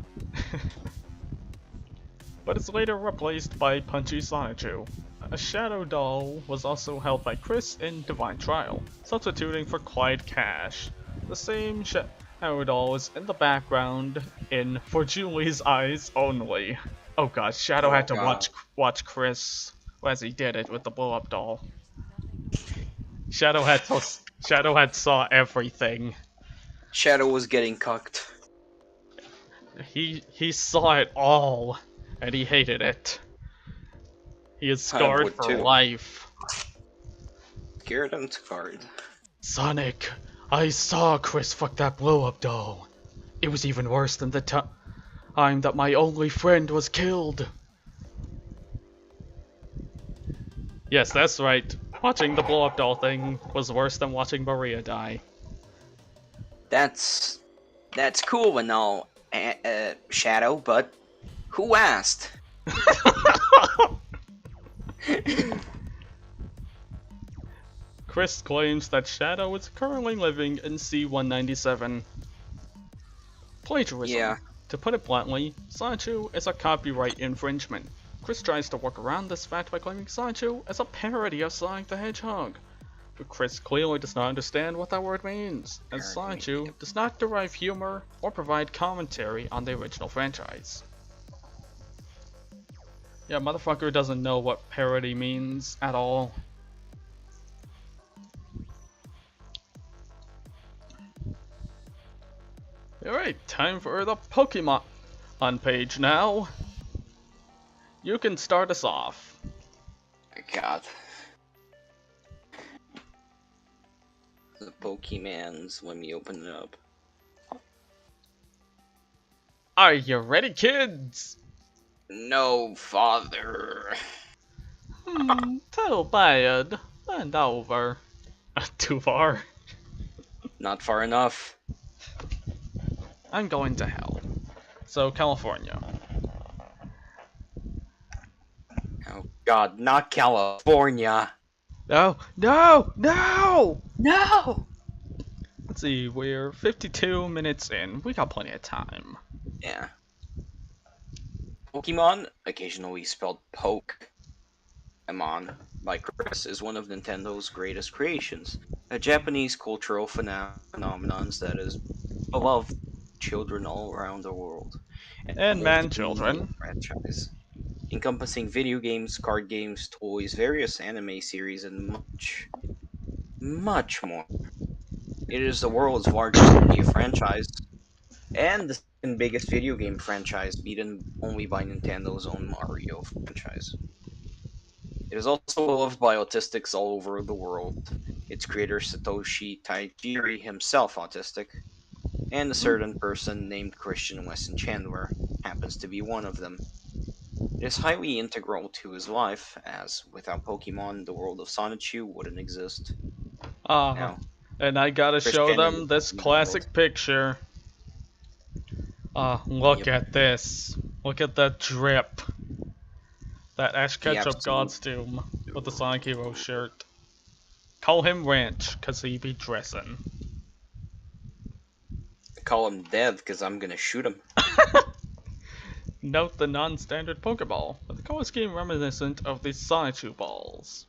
but is later replaced by Punchy Sonichu. A Shadow Doll was also held by Chris in Divine Trial, substituting for Clyde Cash. The same Shadow Doll is in the background in For Julie's Eyes Only. Oh god, Shadow had to watch Chris as he did it with the blow-up doll. Shadow had saw everything. Shadow was getting cucked. He saw it all, and he hated it. He is scarred for life. Scared and scarred. Sonic, I saw Chris fuck that blow-up doll. It was even worse than the time that my only friend was killed. Yes, that's right. Watching the blow-up doll thing was worse than watching Maria die. That's cool and all, Shadow, but who asked? Chris claims that Shadow is currently living in C-197. Plagiarism. Yeah. To put it bluntly, Sonichu is a copyright infringement. Chris tries to work around this fact by claiming Sonichu as a parody of Sonic the Hedgehog. But Chris clearly does not understand what that word means, as Sonichu does not derive humor or provide commentary on the original franchise. Yeah, motherfucker doesn't know what parody means at all. Alright, time for the Pokemon on page now. You can start us off. God. The Pokemans, let me open it up. Are you ready, kids? No, father. Too bad. Bend over. Too far. Not far enough. I'm going to hell. So, California. Oh god, not California. No, no, no! No! Let's see, we're 52 minutes in. We got plenty of time. Yeah. Pokemon, occasionally spelled Poke-emon by Chris, is one of Nintendo's greatest creations. A Japanese cultural phenomenon that is beloved children all around the world. And man-children. Franchise, encompassing video games, card games, toys, various anime series, and much, much more. It is the world's largest media franchise, and the second biggest video game franchise, beaten only by Nintendo's own Mario franchise. It is also beloved by autistics all over the world. Its creator Satoshi Tajiri, himself autistic, and a certain person named Christian Weston Chandler happens to be one of them. It is highly integral to his life, as without Pokemon, the world of Sonichu wouldn't exist. Now, And I gotta show them this classic picture. Look at this. Look at that drip. That Ash Ketchup costume with the Sonic Hero shirt. Call him Ranch, cause he be dressing. Call him Dev, cause I'm gonna shoot him. Note the non-standard Pokeball, with the color scheme reminiscent of the Sonichu balls.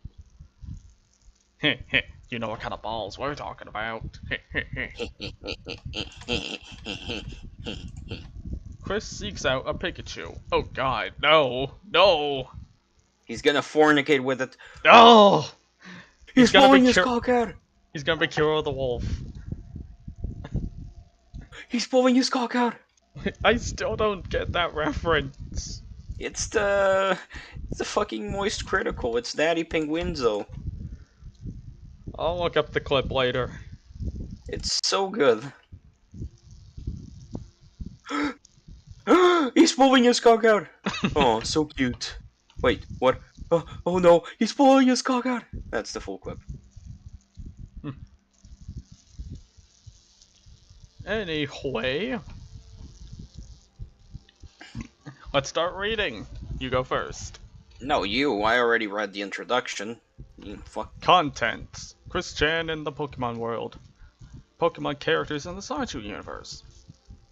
Heh heh, you know what kind of balls we're talking about. Chris seeks out a Pikachu. Oh god, no, no! He's gonna fornicate with it. No! He's blowing his cock out! He's gonna be Kuro the Wolf. He's blowing his cock out! I still don't get that reference. It's the fucking Moist Critical. It's Daddy Penguinzo. I'll look up the clip later. It's so good. He's pulling his cock out. Oh, so cute. Wait, what? Oh no, he's pulling his cock out. That's the full clip. Anyway, let's start reading. You go first. No, you. I already read the introduction. You fuck. Content. Chris Chan in the Pokemon world. Pokemon characters in the Sonichu universe.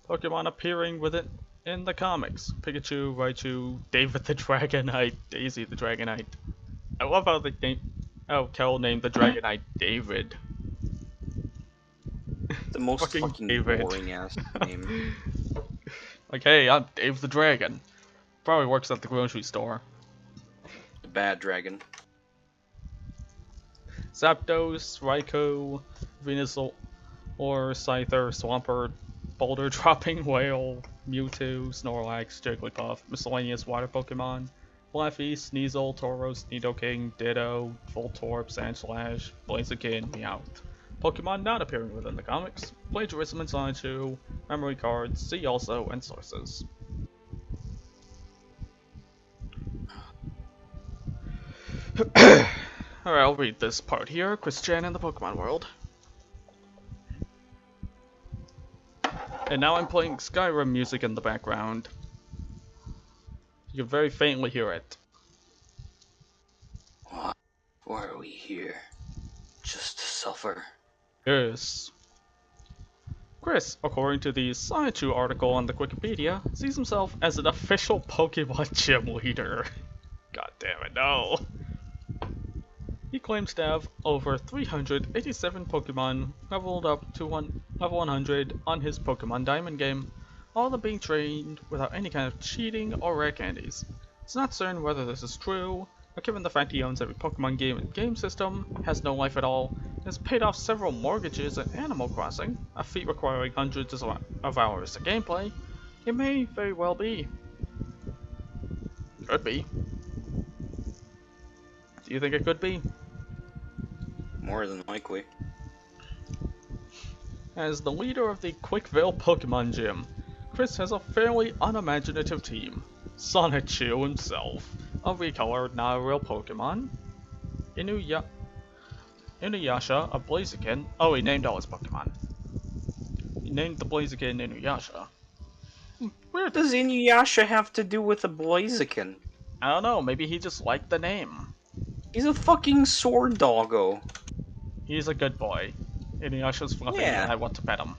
Pokemon appearing within In the comics, Pikachu, Raichu, David the Dragonite, Daisy the Dragonite. I love how Kel named the Dragonite David. The most Fucking fucking David. boring ass name. Like, hey, I'm Dave the Dragon. Probably works at the grocery store. The bad dragon. Zapdos, Raikou, Venusaur, Scyther, Swampert, Boulder Dropping Whale, Mewtwo, Snorlax, Jigglypuff, miscellaneous water Pokemon, Blaffy, Sneasel, Tauros, Nidoking, Ditto, Voltorb, Sandslash, Blaziken, Meowth. Pokemon not appearing within the comics, plagiarism and Sonichu, memory cards, see also, and sources. Alright, I'll read this part here. Christian in the Pokemon world. And now I'm playing Skyrim music in the background. You can very faintly hear it. Why are we here? Just to suffer. Yes. Chris, according to the Sonichu article on the Wikipedia, sees himself as an official Pokemon gym leader. God damn it, no. He claims to have over 387 Pokemon leveled up to level 100 on his Pokemon Diamond game, all of them being trained without any kind of cheating or rare candies. It's not certain whether this is true, but given the fact he owns every Pokemon game in the game system, has no life at all, and has paid off several mortgages in Animal Crossing, a feat requiring hundreds of hours of gameplay, it may very well be. Could be. Do you think it could be? More than likely. As the leader of the Quickville Pokemon Gym, Chris has a fairly unimaginative team. Sonichu himself, a recolored, not a real Pokemon. Inuyasha, a Blaziken. Oh, he named all his Pokemon. He named the Blaziken Inuyasha. What does Inuyasha have to do with a Blaziken? I don't know, maybe he just liked the name. He's a fucking sword doggo. He's a good boy. Inuyasha's fluffy and I want to pet him.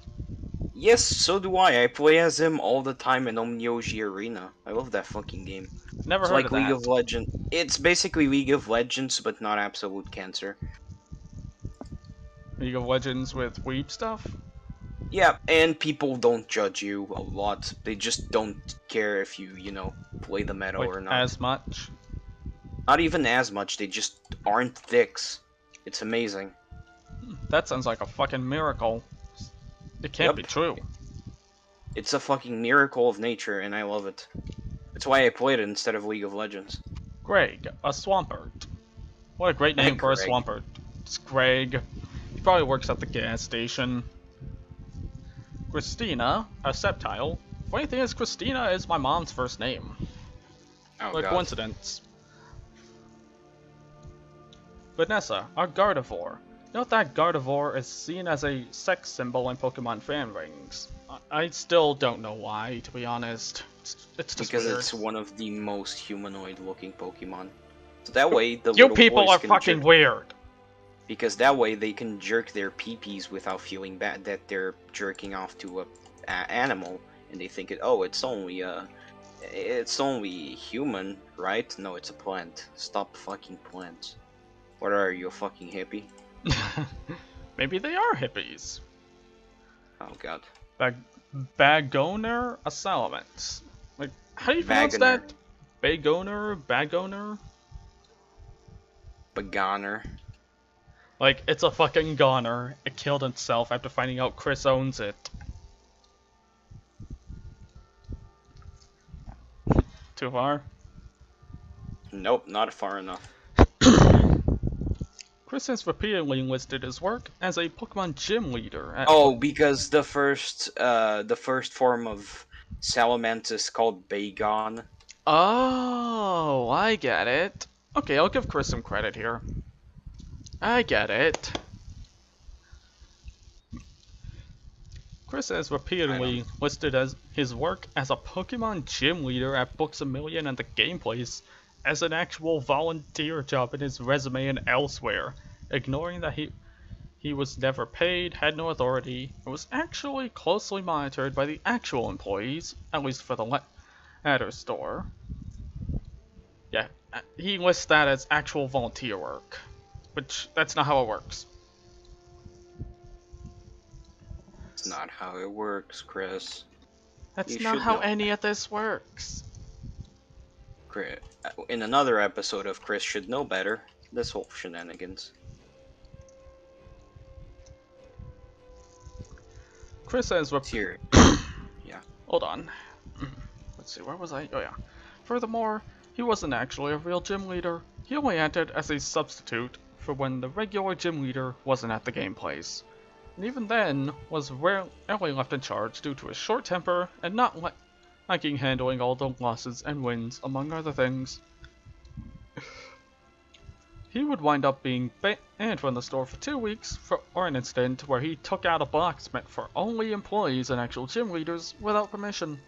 Yes, so do I. I play as him all the time in Omnioji Arena. I love that fucking game. Never It's heard like of that. League of Legends. It's basically League of Legends, but not Absolute Cancer. League of Legends with weeb stuff? Yeah, and people don't judge you a lot. They just don't care if you, play the meta Like, or not. as much? Not even as much, they just aren't dicks. It's amazing. That sounds like a fucking miracle. It can't be true. It's a fucking miracle of nature, and I love it. That's why I played it instead of League of Legends. Greg, a Swampert. What a great name for a Greg. Swampert. It's Greg. He probably works at the gas station. Christina, a Sceptile. Funny thing is, Christina is my mom's first name. Oh, What a God. coincidence. Vanessa, a Gardevoir. Note that Gardevoir is seen as a sex symbol in Pokemon fan rings. I still don't know why, to be honest. It's just Because weird. it's one of the most humanoid-looking Pokemon. So that way, the You little people boys are can fucking jerk, weird. because that way they can jerk their peepees without feeling bad that they're jerking off to a animal, and they think it's only human, right? No, it's a plant. Stop fucking plants. What are you, a fucking hippie? Maybe they are hippies. Oh God. Bagoner, a Salamence. Like, how do you pronounce Vagoner. that? Bagoner? Begoner. Like, it's a fucking goner. It killed itself after finding out Chris owns it. Too far? Nope, not far enough. Chris has repeatedly listed his work as a Pokemon gym leader at Because the first form of Salamence is called Bagon. Oh, I get it. Okay, I'll give Chris some credit here. I get it. Chris has repeatedly listed as his work as a Pokemon gym leader at Books A Million and the Gameplays as an actual volunteer job in his resume and elsewhere, ignoring that he he was never paid, had no authority, and was actually closely monitored by the actual employees, at least for the latter store. Yeah, he lists that as actual volunteer work, which that's not how it works. It's not how it works, Chris. That's You not should how know. any of this works. Chris, in another episode of Chris Should Know Better, this whole shenanigans. Chris says, Here. hold on. Let's see, where was I? Oh yeah. Furthermore, he wasn't actually a real gym leader. He only acted as a substitute for when the regular gym leader wasn't at the game place. And even then, was rarely left in charge due to his short temper and not liking handling all the losses and wins, among other things. He would wind up being banned from the store for 2 weeks for an incident where he took out a box meant for only employees and actual gym leaders without permission.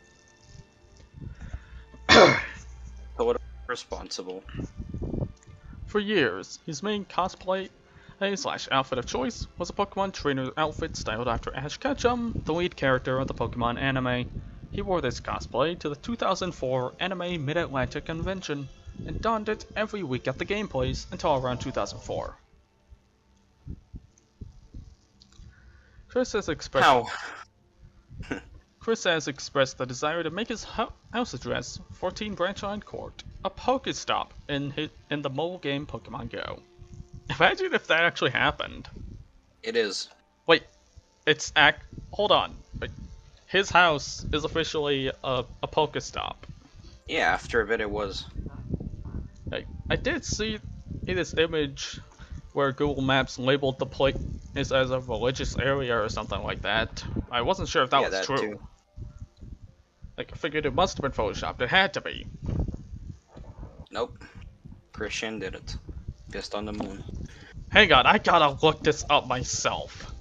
Totally responsible. For years, his main cosplay / outfit of choice was a Pokemon trainer outfit styled after Ash Ketchum, the lead character of the Pokemon anime. He wore this cosplay to the 2004 Anime Mid-Atlantic Convention, and donned it every week at the game place until around 2004. Chris has expressed the desire to make his house address 14 Branchline Court a Pokestop in the mobile game Pokemon Go. Imagine if that actually happened. It is. Wait, hold on. Wait, his house is officially a Pokestop. Yeah, after a bit it was. I did see this image where Google Maps labeled the place as a religious area or something like that. I wasn't sure if that was true. Too. Like, I figured it must have been photoshopped. It had to be. Nope. Christian did it. Pissed on the moon. Hang on, I gotta look this up myself.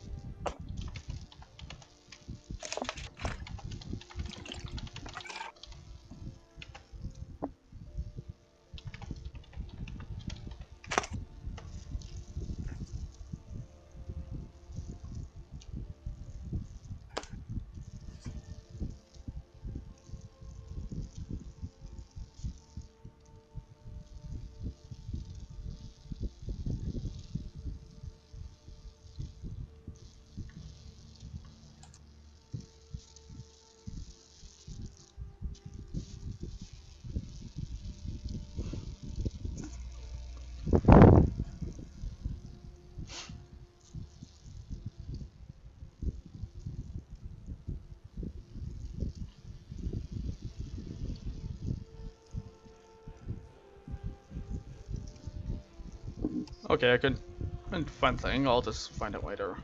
Okay, I couldn't find thing. I'll just find it later.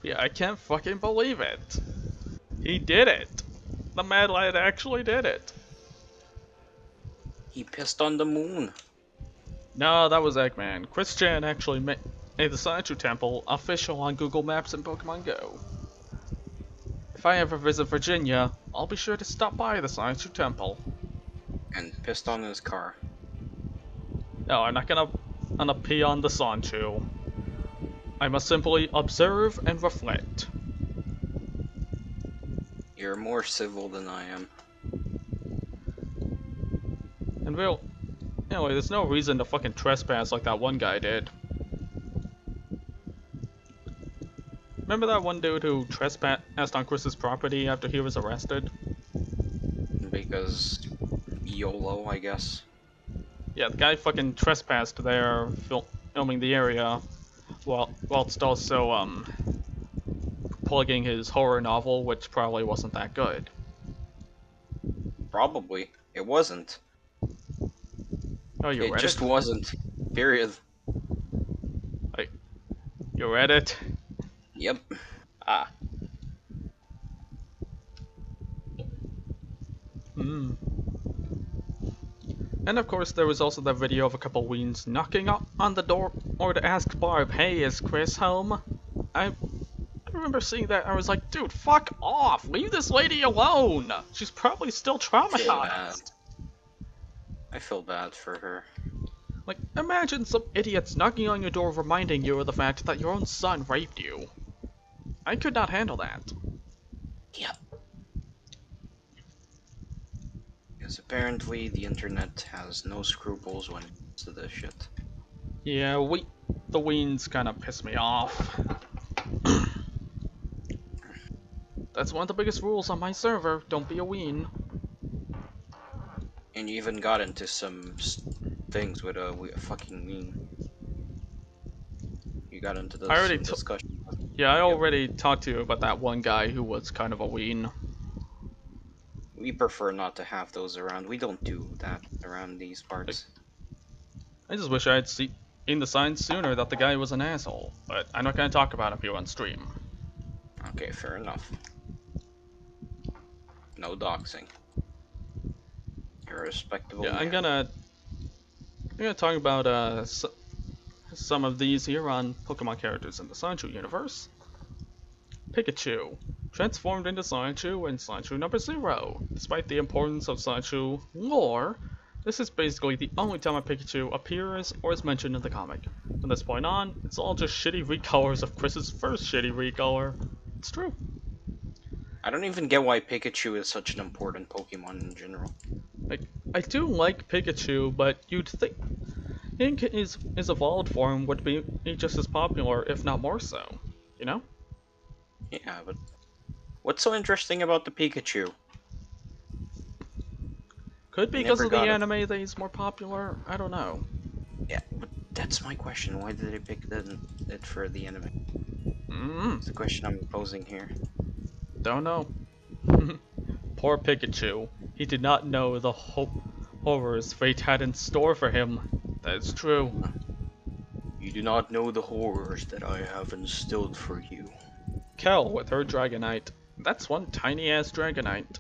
Yeah, I can't fucking believe it. He did it. The Mad Lad actually did it. He pissed on the moon. No, that was Eggman. Chris Chan actually made the Socatoan Temple official on Google Maps and Pokemon Go. If I ever visit Virginia, I'll be sure to stop by the Socatoan Temple. And pissed on his car. No, I'm not gonna pee on the Sanchu. I must simply observe and reflect. You're more civil than I am. And anyway, there's no reason to fucking trespass like that one guy did. Remember that one dude who trespassed on Chris's property after he was arrested? Because YOLO, I guess. Yeah, the guy fucking trespassed there, filming the area, whilst also, plugging his horror novel, which probably wasn't that good. Probably. It wasn't. Oh, you read it? It just wasn't. Period. Like, you read it? Yep. Ah. And of course, there was also that video of a couple weens knocking on the door or to ask Barb, "Hey, is Chris home?" I remember seeing that. I was like, dude, fuck off! Leave this lady alone! She's probably still traumatized. I feel bad for her. Like, imagine some idiots knocking on your door reminding you of the fact that your own son raped you. I could not handle that. Yep. Because apparently the internet has no scruples when it comes to this shit. Yeah, the weens kind of piss me off. That's one of the biggest rules on my server, don't be a ween. And you even got into some things with a fucking meme. You got into I already some discussion. Yeah, I already talked to you about that one guy who was kind of a ween. We prefer not to have those around. We don't do that around these parts. I just wish I had seen the signs sooner that the guy was an asshole, but I'm not going to talk about him here on stream. Okay, fair enough. No doxing. You're a respectable Yeah, man. I'm gonna talk about some of these here on Pokemon characters in the Sandshrew universe. Pikachu, transformed into Sandshrew in Sandshrew number 0. Despite the importance of Sandshrew lore, this is basically the only time a Pikachu appears or is mentioned in the comic. From this point on, it's all just shitty recolors of Chris's first shitty recolor. It's true. I don't even get why Pikachu is such an important Pokemon in general. Like, I do like Pikachu, but you'd think his evolved form would be just as popular, if not more so. You know? Yeah, but what's so interesting about the Pikachu? Could be Never because of the got it. anime that he's more popular. I don't know. Yeah, but that's my question. Why did they pick it for the anime? It's the question I'm posing here. Don't know. Poor Pikachu. He did not know the horrors fate had in store for him. That's true. You do not know the horrors that I have instilled for you. Kel with her Dragonite. That's one tiny ass Dragonite.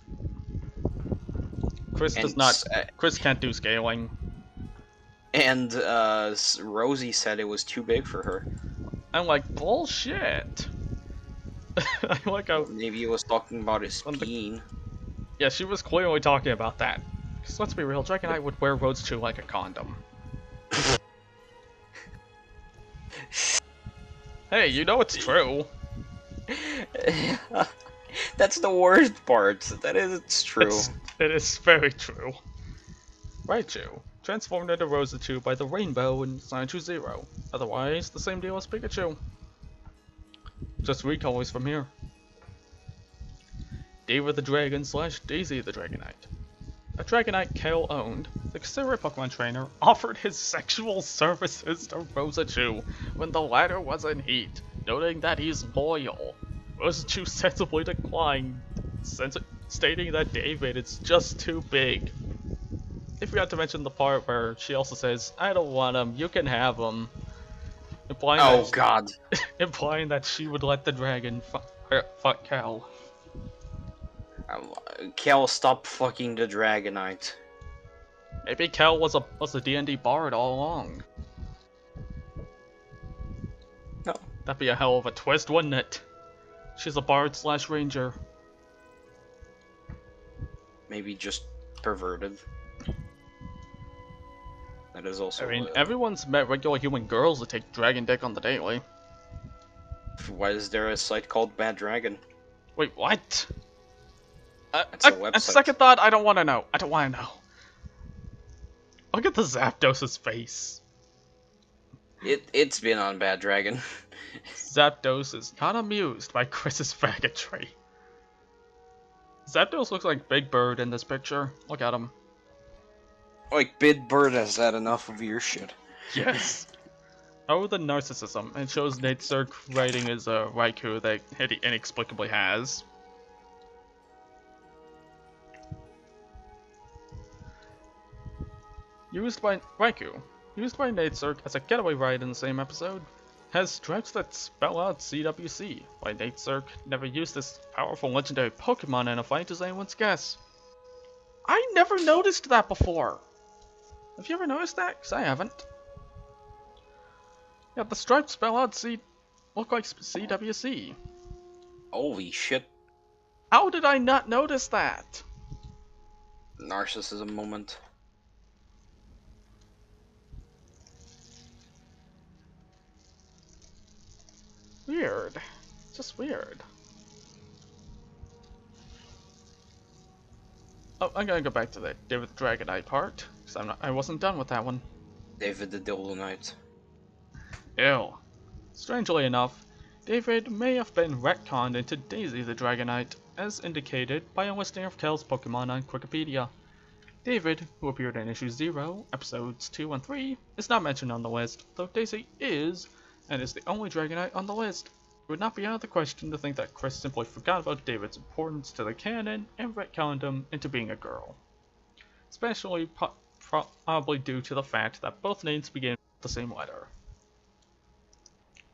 Chris does not. Chris can't do scaling. And Rosie said it was too big for her. I'm like, bullshit. I like how. Maybe he was talking about his spine. Yeah, she was clearly talking about that. Because let's be real, Dragonite would wear Rose 2 like a condom. Hey, you know it's true. That's the worst part. That is, it's true. It is very true. Raichu, transformed into Rose 2 by the Rainbow in Sandshrew 0. Otherwise, the same deal as Pikachu. Just recolors from here. David the Dragon / Daisy the Dragonite. A Dragonite Kale owned, the considerate Pokemon trainer offered his sexual services to Rosachoo when the latter was in heat, noting that he's loyal. Rosachoo sensibly declined, stating that David is just too big. I forgot to mention the part where she also says, "I don't want him, you can have him." Implying God. Implying that she would let the dragon fuck Cal. Kel, stop fucking the Dragonite. Maybe Cal was a D&D bard all along. No. That'd be a hell of a twist, wouldn't it? She's a bard / ranger. Maybe just perverted. That is also. I mean, everyone's met regular human girls that take dragon dick on the daily. Why is there a site called Bad Dragon? Wait, what? That's a website. At second thought, I don't want to know. I don't want to know. Look at the Zapdos' face. It's been on Bad Dragon. Zapdos is not amused by Chris's faggotry. Zapdos looks like Big Bird in this picture. Look at him. Like, Big Bird has had enough of your shit. Yes. Oh, the narcissism. It shows Nate Zerk writing his Raikou that he inexplicably has. Used by Nate Zerk as a getaway ride in the same episode, has stripes that spell out CWC. Why Nate Zerk never used this powerful legendary Pokemon in a fight is anyone's guess. I never noticed that before! Have you ever noticed that? Because I haven't. Yeah, the stripes spell out look like CWC. Holy shit. How did I not notice that? Narcissism moment. Weird. Just weird. Oh, I'm gonna go back to the David the Dragon Knight part, because I wasn't done with that one. David the Dildo Knight. Ew. Strangely enough, David may have been retconned into Daisy the Dragonite, as indicated by a listing of Kel's Pokemon on Wikipedia. David, who appeared in issue 0, episodes 2 and 3, is not mentioned on the list, though Daisy is, and is the only Dragonite on the list. It would not be out of the question to think that Chris simply forgot about David's importance to the canon and retconned him into being a girl. Especially probably due to the fact that both names begin with the same letter.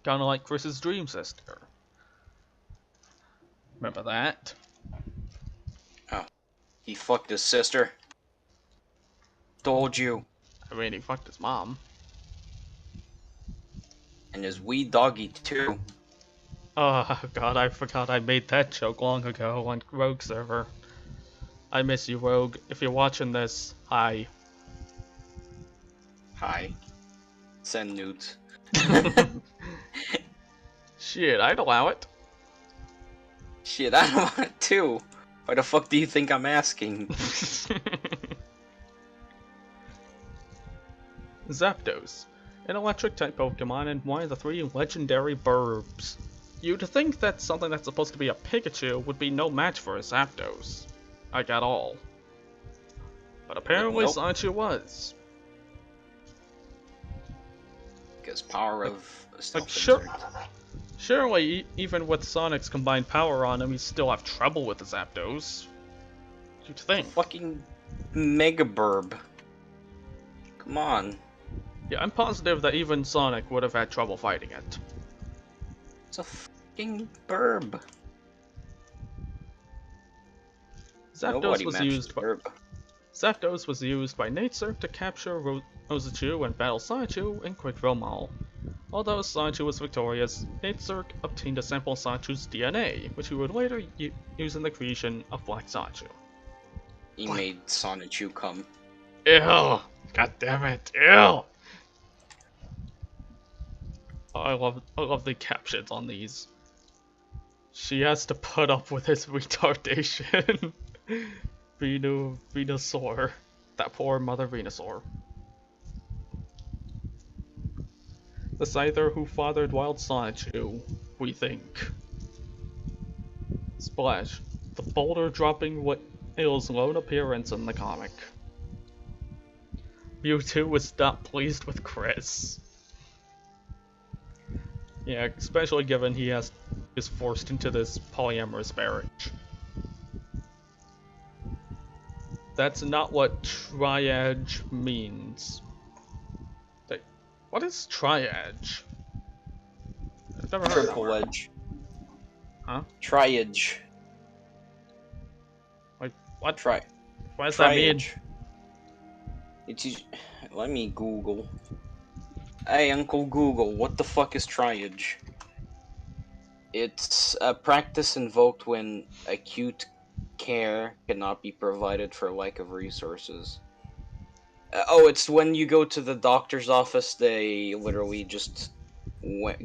Kinda like Chris's dream sister. Remember that? Oh. He fucked his sister. Told you. I mean, he fucked his mom. And his wee doggy too. Oh god, I forgot I made that joke long ago on Rogue server. I miss you, Rogue. If you're watching this, hi. Hi. Send nudes. Shit, I'd allow it. Shit, I don't want it too. Why the fuck do you think I'm asking? Zapdos, an electric type Pokemon and one of the 3 legendary burbs. You'd think that something that's supposed to be a Pikachu would be no match for a Zapdos. Like at all. But apparently Nope. Sonichu was. Because power of stealth sure- insert. Surely, even with Sonic's combined power on him, he'd still have trouble with the Zapdos. You'd think. Fucking Mega Burb. Come on. Yeah, I'm positive that even Sonic would have had trouble fighting it. It's a fucking burb. Zapdos was matches used by burb. Zapdos was used by Nature to capture Rosachu and battle Sonichu in Quickville Mall. Although Sonichu was victorious, Nature obtained a sample of Sonichu's DNA, which he would later use in the creation of Black Sonichu. He made Sonichu come. Ew! God damn it! Ew! I love the captions on these. She has to put up with his retardation. Venusaur. That poor mother Venusaur. The Scyther who fathered Wild Sonichu, we think. Splash. The boulder dropping whale's lone appearance in the comic. Mewtwo was not pleased with Chris. Yeah, especially given he is forced into this polyamorous marriage. That's not what triage means. Like, what is triage? I've never heard of Triple that. edge. Huh? Triage. Like, what? Try. What does that mean? Triage. It's. Let me Google. Hey, Uncle Google, what the fuck is triage? It's a practice invoked when acute care cannot be provided for lack of resources. It's when you go to the doctor's office, they literally just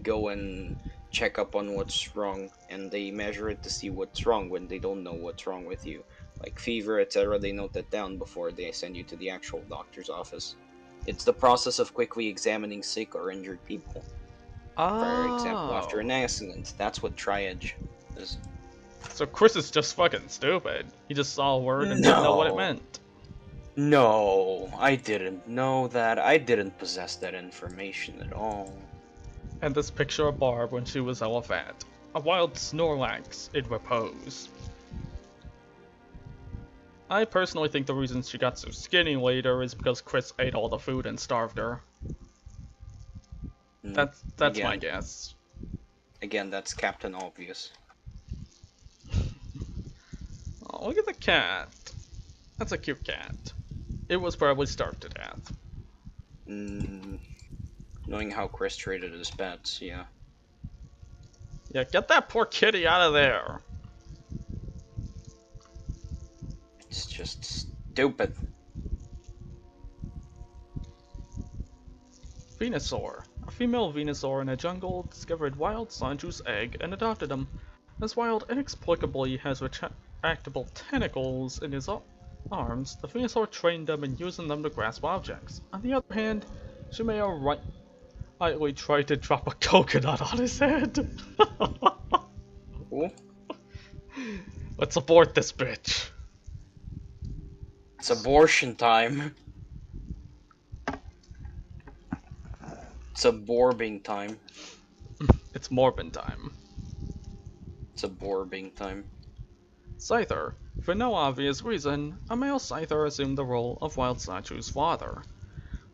go and check up on what's wrong, and they measure it to see what's wrong when they don't know what's wrong with you. Like fever, etc., they note that down before they send you to the actual doctor's office. It's the process of quickly examining sick or injured people. For example, after an accident. That's what triage is. So Chris is just fucking stupid. He just saw a word and didn't know what it meant. No, I didn't know that. I didn't possess that information at all. And this picture of Barb when she was Elephant. A wild Snorlax in repose. I personally think the reason she got so skinny later is because Chris ate all the food and starved her. That's again, my guess. Again, that's Captain Obvious. Oh, look at the cat. That's a cute cat. It was probably starved to death. Knowing how Chris treated his pets, yeah. Yeah, get that poor kitty out of there. It's just stupid. Venusaur, a female Venusaur in a jungle discovered Wild Sanju's egg and adopted him. As Wild inexplicably has retractable tentacles in his arms, the Venusaur trained them and using them to grasp objects. On the other hand, Shimeo rightly tried to drop a coconut on his head. Cool. Let's abort this bitch. It's abortion time. It's aborbing time. It's Morbin time. It's aborbing time. Scyther. For no obvious reason, a male Scyther assumed the role of Wild Sanju's father.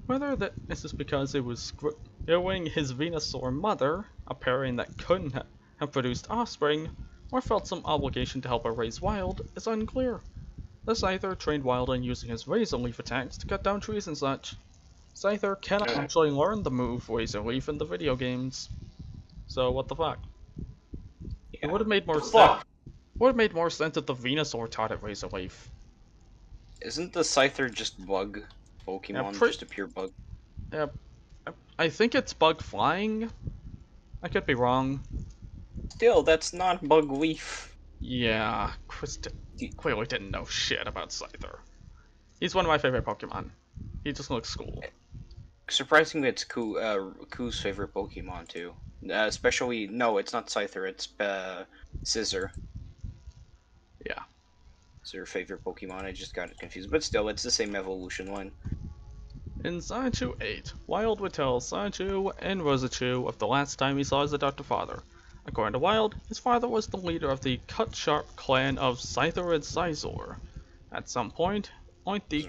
Whether this is because it was screwing his Venusaur mother, a pairing that couldn't have produced offspring, or felt some obligation to help her raise Wild, is unclear. The Scyther trained Wild in using his Razor Leaf attacks to cut down trees and such. Scyther cannot actually learn the move Razor Leaf in the video games. So what the fuck? Yeah. It would have made more sense. Would have made more sense if the Venusaur taught it Razor Leaf. Isn't the Scyther just bug Pokemon? Just a pure bug? Yeah, I think it's bug flying. I could be wrong. Still, that's not bug leaf. Yeah, Chris clearly didn't know shit about Scyther. He's one of my favorite Pokemon. He just looks cool. Surprisingly, it's Ku's favorite Pokemon too. Especially, no, it's not Scyther, it's Scissor. Yeah. It's her favorite Pokemon, I just got it confused. But still, it's the same evolution line. In Sanju 8, Wild would tell Sanju and Rosachoo of the last time he saw his adoptive father. According to Wild, his father was the leader of the Cut Sharp clan of Scyther and Scizor. At some point, the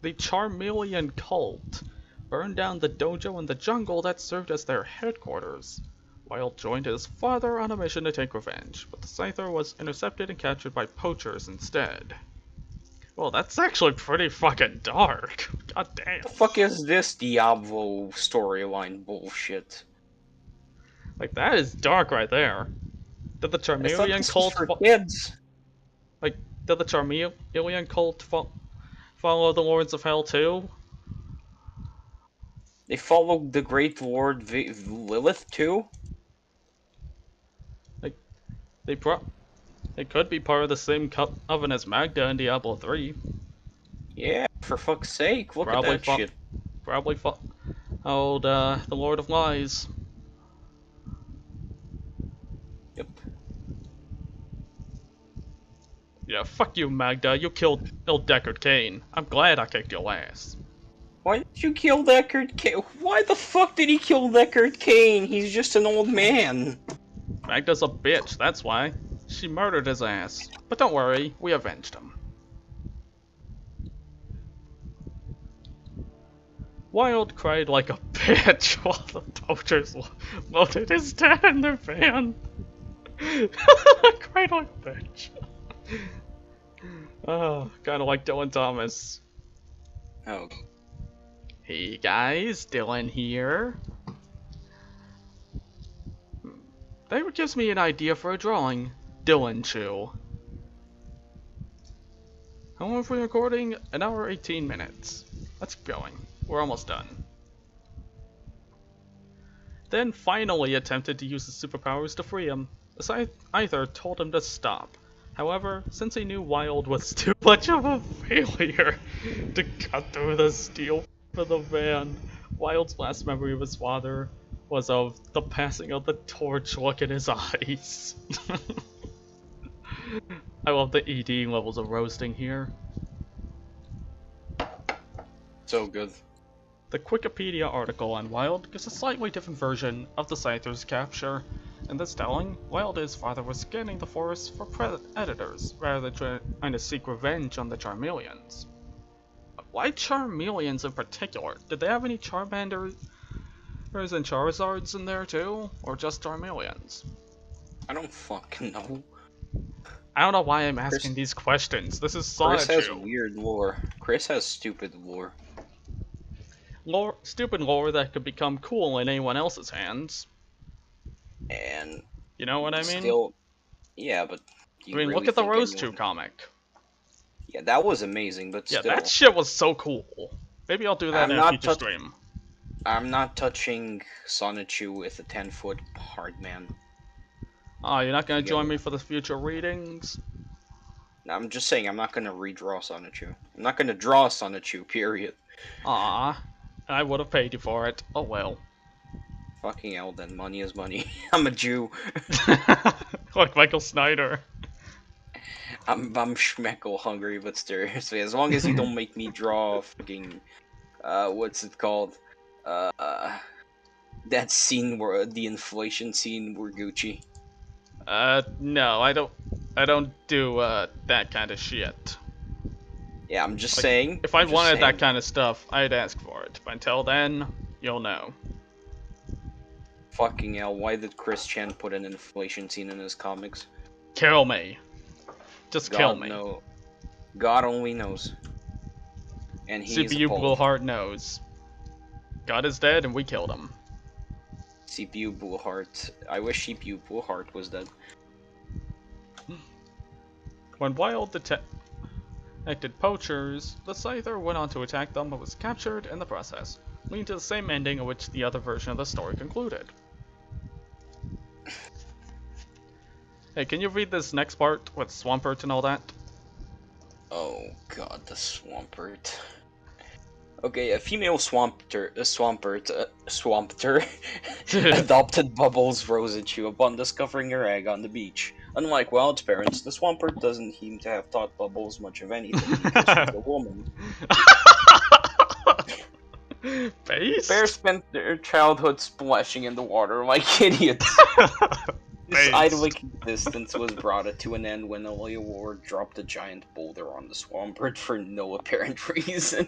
Charmeleon cult burned down the dojo in the jungle that served as their headquarters. Wild joined his father on a mission to take revenge, but the Scyther was intercepted and captured by poachers instead. Well, that's actually pretty fucking dark. God damn. The fuck is this Diablo storyline bullshit? Like, that is dark right there. Did the Charmeleon cult for kids? Like, did the Charmeleon cult follow the Lords of Hell too? They followed the Great Lord Lilith too? Like, they could be part of the same coven as Magda in Diablo 3. Yeah, for fuck's sake, look at that shit. Probably the Lord of Lies. Yep. Yeah, fuck you, Magda. You killed Deckard Cain. I'm glad I kicked your ass. Why did you kill Deckard Cain? Why the fuck did he kill Deckard Cain? He's just an old man. Magda's a bitch, that's why. She murdered his ass. But don't worry, we avenged him. Wild cried like a bitch while the poachers loaded his dad in their van. Cried like a bitch. Oh, kinda like Dylan Thomas. Oh. Hey guys, Dylan here. That gives me an idea for a drawing. Dylan Chew. How long have we been recording? An hour 18 minutes. Let's keep going. We're almost done. Then finally attempted to use his superpowers to free him. The Scyther told him to stop. However, since he knew Wild was too much of a failure to cut through the steel for the van, Wild's last memory of his father was of the passing of the torch look in his eyes. I love the ED levels of roasting here. So good. The Wikipedia article on Wild gives a slightly different version of the Scyther's capture. In this telling, Wild and his father were scanning the forest for predators, rather than trying to seek revenge on the Charmeleons. Why Charmeleons in particular? Did they have any Charmanders and Charizards in there too? Or just Charmeleons? I don't fucking know. I don't know why I'm asking these questions. This is Socatoan. Chris has weird lore. Chris has stupid lore. Stupid lore that could become cool in anyone else's hands. And you know what I mean? Still, yeah, but look at the Rose 2 comic. Yeah, that was amazing, but yeah, still. that shit was so cool. Maybe I'll do that in a future stream. I'm not touching Sonichu with a 10-foot hard man. Oh, you're not gonna Yeah. join me for the future readings? I'm just saying I'm not gonna redraw Sonichu. I'm not gonna draw Sonichu, period. Ah, I would have paid you for it. Oh well. Fucking hell, then money is money. I'm a Jew. Like Michael Snyder. I'm schmeckle hungry, but seriously, as long as you don't make me draw fucking what's it called? That scene where the inflation scene where Gucci. No, I don't do that kind of shit. Yeah, I'm just Like, saying. if I I'm just wanted that saying. kind of stuff, I'd ask for it. But until then, you'll know. Fucking hell, why did Chris Chan put an inflation scene in his comics? Kill me. Just kill me. No. God only knows. And he's CPU appalled. Blueheart knows. God is dead and we killed him. CPU Bullheart. I wish CPU Bullheart was dead. When Wild detected poachers, the Scyther went on to attack them but was captured in the process, leading to the same ending in which the other version of the story concluded. Hey, can you read this next part with Swampert and all that? Oh god, the Swampert. Okay, a female Swampert adopted Bubbles Rosichu upon discovering her egg on the beach. Unlike Wild's parents, the Swampert doesn't seem to have taught Bubbles much of anything because she's a woman. Based? Bears spent their childhood splashing in the water like idiots. This Based. idyllic existence was brought to an end when a Leoward dropped a giant boulder on the Swampert for no apparent reason.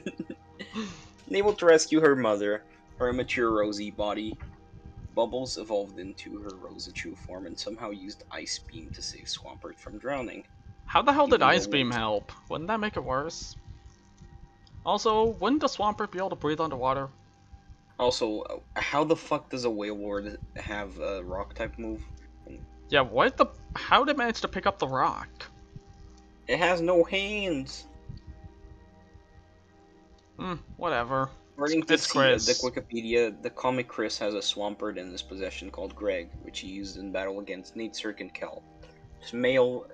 Unable to rescue her mother, her immature rosy body, Bubbles evolved into her Rosichu form and somehow used Ice Beam to save Swampert from drowning. How the hell did Even Ice though Beam once- help? Wouldn't that make it worse? Also, wouldn't the Swampert be able to breathe underwater? Also, how the fuck does a Wailord have a rock type move? Yeah, how did it manage to pick up the rock? It has no hands! Whatever. According to It's Chris. the Wikipedia, the comic Chris has a Swampert in his possession called Greg, which he used in battle against Nate Cirque and Kel. Its male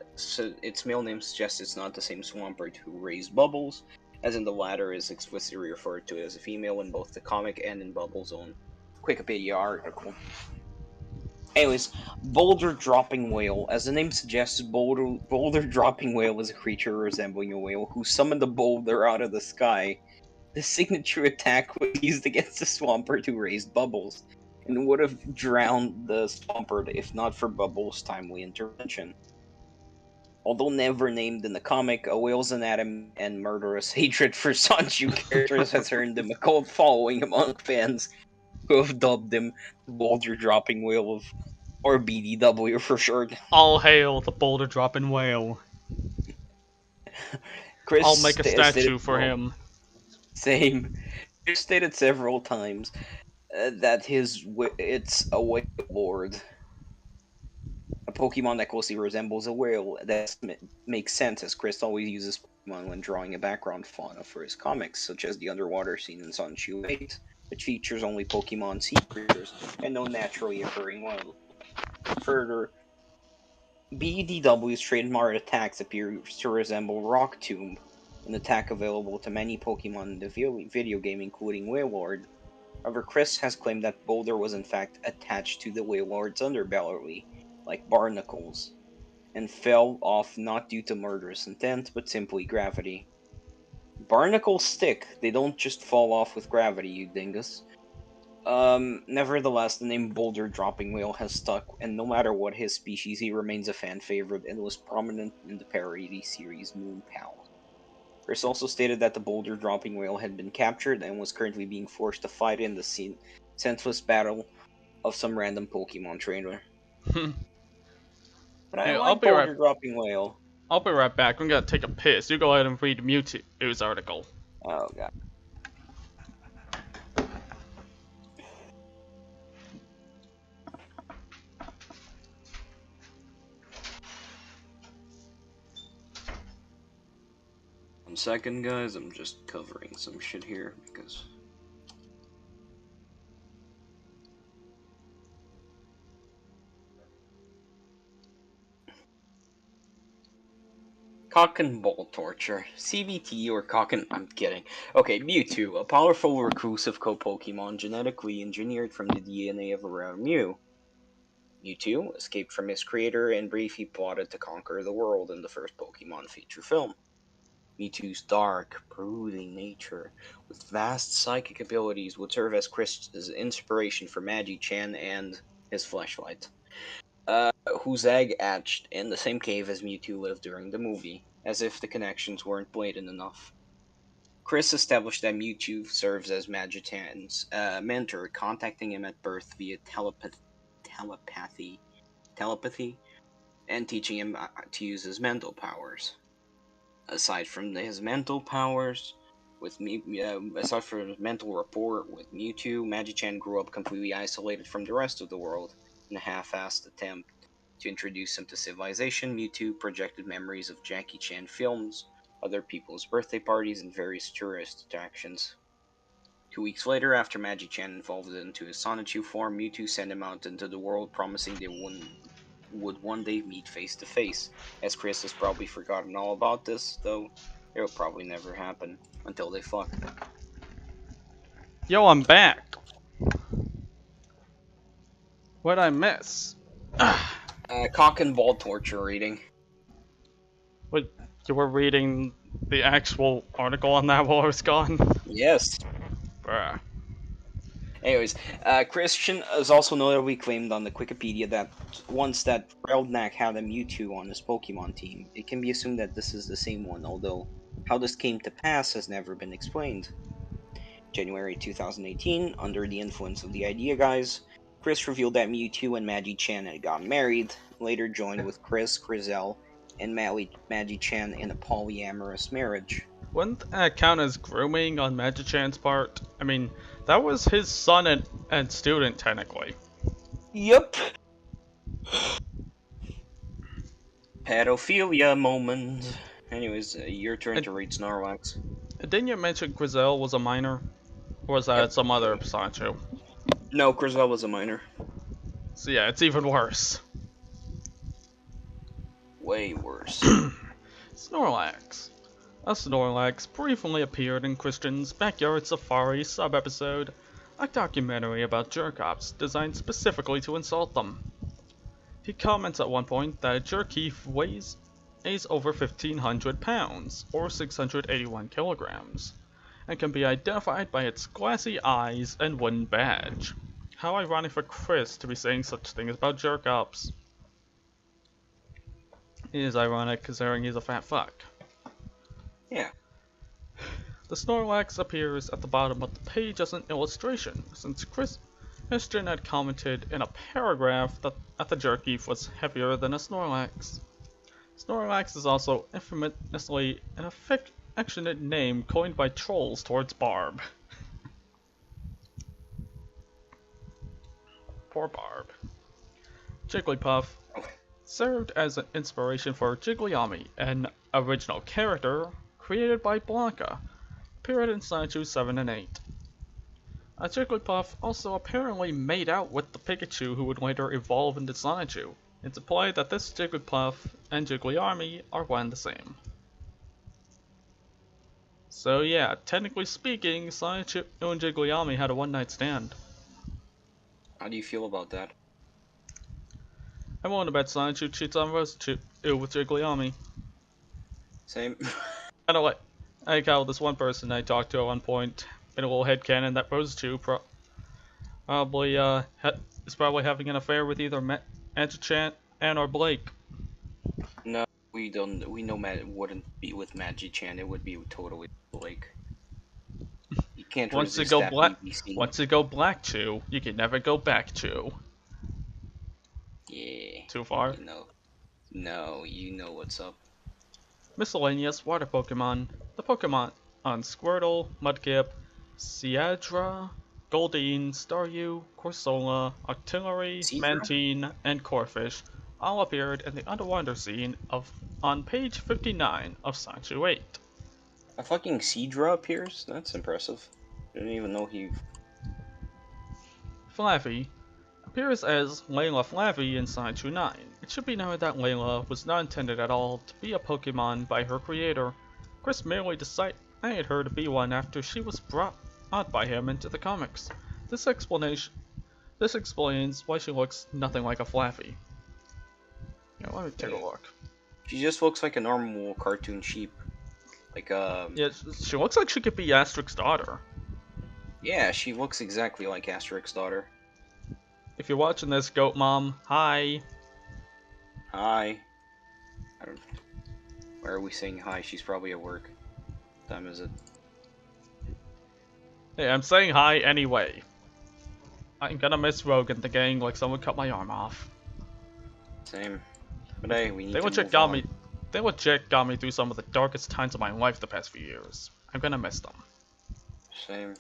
name suggests it's not the same Swampert who raised Bubbles, as in the latter is explicitly referred to as a female in both the comic and in Bubbles' own Wikipedia article. Anyways, Boulder Dropping Whale. As the name suggests, Boulder Dropping Whale is a creature resembling a whale who summoned a boulder out of the sky. The signature attack was used against the Swampert who raised Bubbles, and would have drowned the Swampert if not for Bubbles' timely intervention. Although never named in the comic, a whale's anatomy and murderous hatred for Sanchu characters has earned him a cult following among fans, who have dubbed him the Boulder Dropping Whale or BDW for short. All hail the boulder dropping whale. Chris I'll make a statue for well, him. Same. Chris stated several times that it's a whale lord. A Pokemon that closely resembles a whale. That makes sense, as Chris always uses Pokemon when drawing a background fauna for his comics, such as the underwater scene in Sonshu 8, which features only Pokemon sea creatures and no naturally occurring wild. Further, BDW's trademark attacks appear to resemble Rock Tomb, an attack available to many Pokemon in the video game, including Wailord. However, Chris has claimed that Boulder was in fact attached to the Wailord's underbelly, like barnacles, and fell off not due to murderous intent, but simply gravity. Barnacles stick, they don't just fall off with gravity, you dingus. Nevertheless, the name Boulder Dropping Whale has stuck, and no matter what his species, he remains a fan favorite and was prominent in the parody series Moon Pal. Chris also stated that the Boulder Dropping Whale had been captured and was currently being forced to fight in the senseless battle of some random Pokemon trainer. But I Hey, like Boulder Dropping Whale. I'll be right back. I'm gonna take a piss. You go ahead and read Mewtwo's article. Oh god. One second, guys. I'm just covering some shit here because Cock and ball torture. CBT or I'm kidding. Okay, Mewtwo, a powerful reclusive co-Pokemon genetically engineered from the DNA of a rare Mew. Mewtwo escaped from his creator and briefly plotted to conquer the world in the first Pokemon feature film. Mewtwo's dark, brooding nature, with vast psychic abilities, would serve as Chris' inspiration for Magi-Chan and his flashlight. Whose egg hatched in the same cave as Mewtwo lived during the movie, as if the connections weren't blatant enough. Chris established that Mewtwo serves as Magi-Chan's mentor, contacting him at birth via telepathy, and teaching him to use his mental powers. Aside from his mental powers, aside from his mental rapport with Mewtwo, Magi-Chan grew up completely isolated from the rest of the world. In a half-assed attempt to introduce him to civilization, Mewtwo projected memories of Jackie Chan films, other people's birthday parties, and various tourist attractions. 2 weeks later, after Magi-Chan evolved into his Sonichu form, Mewtwo sent him out into the world, promising they would one day meet face to face. As Chris has probably forgotten all about this, though, it'll probably never happen until they fuck. Yo, I'm back. What'd I miss? Cock and ball torture reading. What, you were reading the actual article on that while I was gone? Yes. Bruh. Anyways, Christian is also notably claimed on the Wikipedia that once that Freldnak had a Mewtwo on his Pokemon team, it can be assumed that this is the same one, although how this came to pass has never been explained. January 2018, under the influence of the Idea Guys, Chris revealed that Mewtwo and Magi-Chan had gotten married, later joined with Chris, Grizel, and Magi-Chan in a polyamorous marriage. Wouldn't that count as grooming on Magi-Chan's part? I mean, that was his son and student, technically. Yup. Pedophilia moment. Anyways, your turn to read Snorlax. Didn't you mention Grizel was a minor? Or was that some other Sancho? No, Grizel was a minor. So yeah, it's even worse. Way worse. Snorlax. A Snorlax briefly appeared in Christian's Backyard Safari sub-episode, a documentary about jerk-offs designed specifically to insult them. He comments at one point that a jerk-off weighs over 1,500 pounds, or 681 kilograms, and can be identified by its glassy eyes and wooden badge. How ironic for Chris to be saying such things about jerk-offs. It is ironic considering he's a fat fuck. Yeah. The Snorlax appears at the bottom of the page as an illustration, since Christian had commented in a paragraph that the jerky was heavier than a Snorlax. Snorlax is also infamously an affectionate name coined by trolls towards Barb. Poor Barb. Jigglypuff served as an inspiration for Jigglyami, an original character created by Blanca, appeared in Sonichu 7 and 8. Jigglypuff also apparently made out with the Pikachu who would later evolve into Sonichu. It's implied that this Jigglypuff and Jigglyami are one and the same. So yeah, technically speaking, Sonichu and Jigglyami had a one-night stand. How do you feel about that? I'm willing to bet Sonichu cheats on Roschu with Jigglyami. Same. I know what. I call this one person I talked to at one point in a little headcanon that Roschu probably is probably having an affair with either Magi-Chan and or Blake. No, we don't. We know Matt wouldn't be with Magi-Chan. It would be totally Blake. You can't Once resist you go that black, BBC. once you go black Chew, you can never go back Chew. Yeah. Too far. You know. No, you know what's up. Miscellaneous water Pokemon. The Pokemon on Squirtle, Mudkip, Seadra, Goldeen, Staryu, Corsola, Octillery, Mantine, and Corphish all appeared in the Underwater scene on page 59 of Sonichu 8. A fucking Seadra appears? That's impressive. I didn't even know he... Flaffy, a appears as Layla Flavi in Side 9. It should be noted that Layla was not intended at all to be a Pokemon by her creator. Chris merely decided her to be one after she was brought by him into the comics. This explains why she looks nothing like a Flaffy. Yeah, let me take a look. She just looks like a normal cartoon sheep. Like, Yeah, she looks like she could be Asterix's daughter. Yeah, she looks exactly like Asterix's daughter. If you're watching this, Goat Mom, hi. Hi. Why are we saying hi? She's probably at work. What time is it? Hey, I'm saying hi anyway. I'm gonna miss Rogan the gang like someone cut my arm off. Same. But hey, we need They to legit move got on. me. They legit got me through some of the darkest times of my life the past few years. I'm gonna miss them. Same.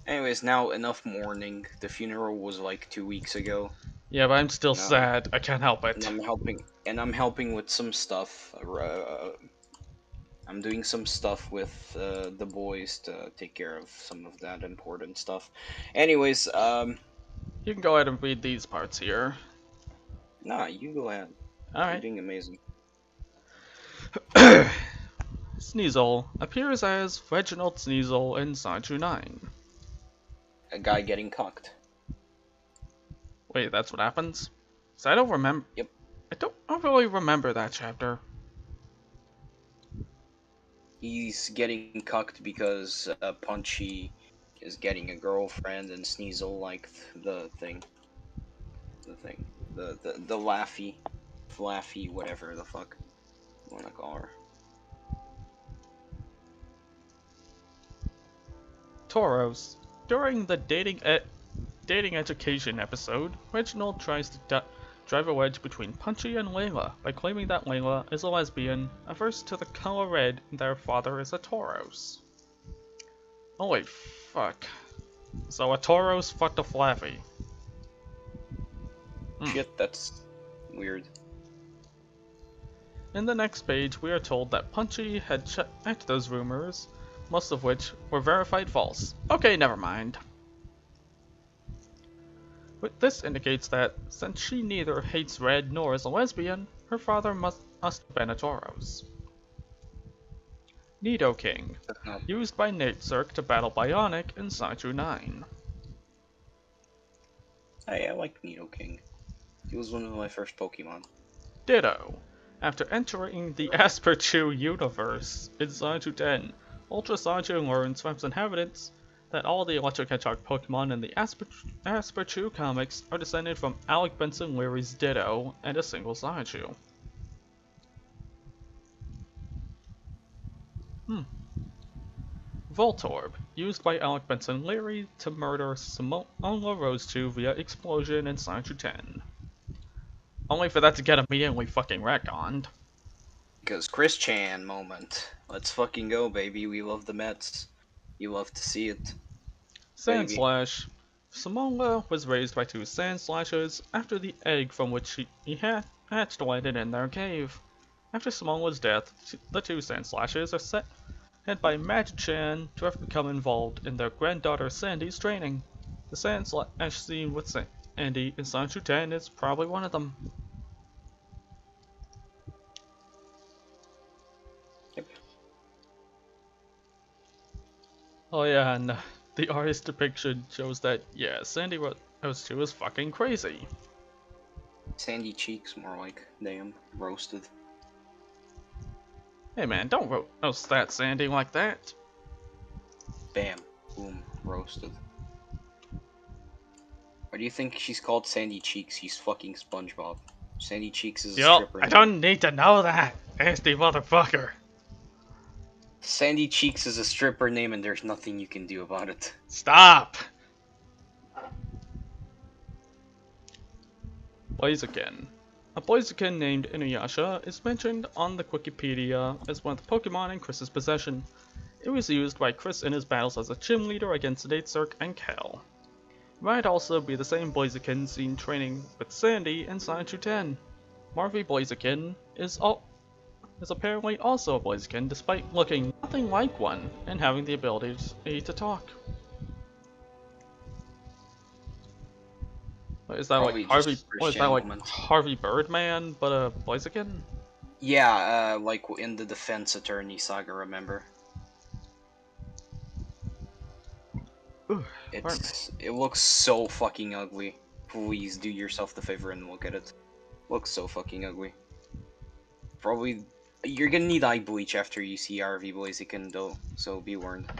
Anyways, now enough mourning. The funeral was like 2 weeks ago. Yeah, but I'm still No. sad. I can't help it. And I'm helping with some stuff. I'm doing some stuff with the boys to take care of some of that important stuff. Anyways, You can go ahead and read these parts here. nah, you go ahead. You're Alright. doing amazing. Sneasel appears as Reginald Sneasel in Sanju 9. A guy getting cocked. Wait, that's what happens? So I don't remember. Yep. I don't really remember that chapter. He's getting cucked because Punchy is getting a girlfriend and Sneasel liked the thing. The Laffy. Flaffy, whatever the fuck you wanna call her. Tauros. During the dating education episode, Reginald tries to drive a wedge between Punchy and Layla by claiming that Layla is a lesbian, averse to the color red, and their father is a Tauros. Holy fuck. So a Tauros fucked a Flaffy. Shit, that's weird. In the next page, we are told that Punchy had checked those rumors, most of which were verified false. Okay, never mind. But this indicates that, since she neither hates red nor is a lesbian, her father must have been a Tauros. Nidoking, used by Natesurk to battle Bionic in Sanju 9. Hey, I like Nidoking. He was one of my first Pokemon. Ditto. After entering the Asperchu universe in Sanju 10, Ultra Sanju learns from its inhabitants that all the Electric Hedgehog Pokemon in the Asperchu comics are descended from Alec Benson Leary's Ditto and a single Sanju. Voltorb, used by Alec Benson Leary to murder Simona Rosechew via explosion in Sanju 10. Only for that to get immediately fucking retconned. Because Chris Chan moment. Let's fucking go, baby. We love the Mets. You love to see it. Sandslash. Simona was raised by two Sandslashes after the egg from which he hatched landed in their cave. After Simona's death, the two Sandslashes are set by Magic-chan to have become involved in their granddaughter Sandy's training. The Sandslash scene with Sandy in Sanju 10 is probably one of them. Yep. Oh yeah, and the artist depiction shows that, yeah, Sandy Rosechew was fucking crazy. Sandy cheeks, more like. Damn. Roasted. Hey man, don't roast that Sandy like that. Bam. Boom. Roasted. Why do you think she's called Sandy Cheeks? He's fucking SpongeBob. Sandy Cheeks is a Yo, stripper. I don't need to know that, nasty motherfucker. Sandy Cheeks is a stripper name and there's nothing you can do about it. Stop! Blaziken. A Blaziken named Inuyasha is mentioned on the Wikipedia as one of the Pokemon in Chris's possession. It was used by Chris in his battles as a gym leader against Natesurk and Kel. It might also be the same Blaziken seen training with Sandy in Sanju 10. Marvy Blaziken is apparently also a Blaziken despite looking nothing like one and having the ability to talk. Is that Probably like just Harvey? first What is that like gentleman. Harvey Birdman, but a Blaziken? Yeah, like in the Defense Attorney saga, remember? Ooh, It looks so fucking ugly. Please do yourself the favor and look at it. Looks so fucking ugly. Probably you're gonna need eye bleach after you see RV Blaziken though, so be warned.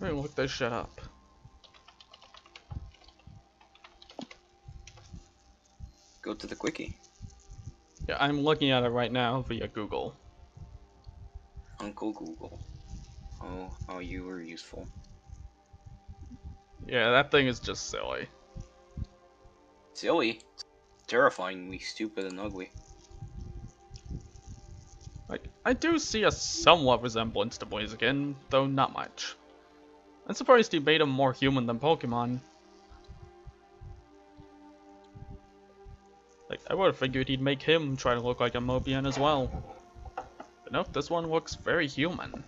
Let me look this shit up. Go to the quickie. Yeah, I'm looking at it right now via Google. Uncle Google. Oh, how you were useful. Yeah, that thing is just silly. Silly. Terrifyingly stupid and ugly. Like, I do see a somewhat resemblance to Blaziken, though not much. I'm surprised he made him more human than Pokemon. Like, I would've figured he'd make him try to look like a Mobian as well. But nope, this one looks very human.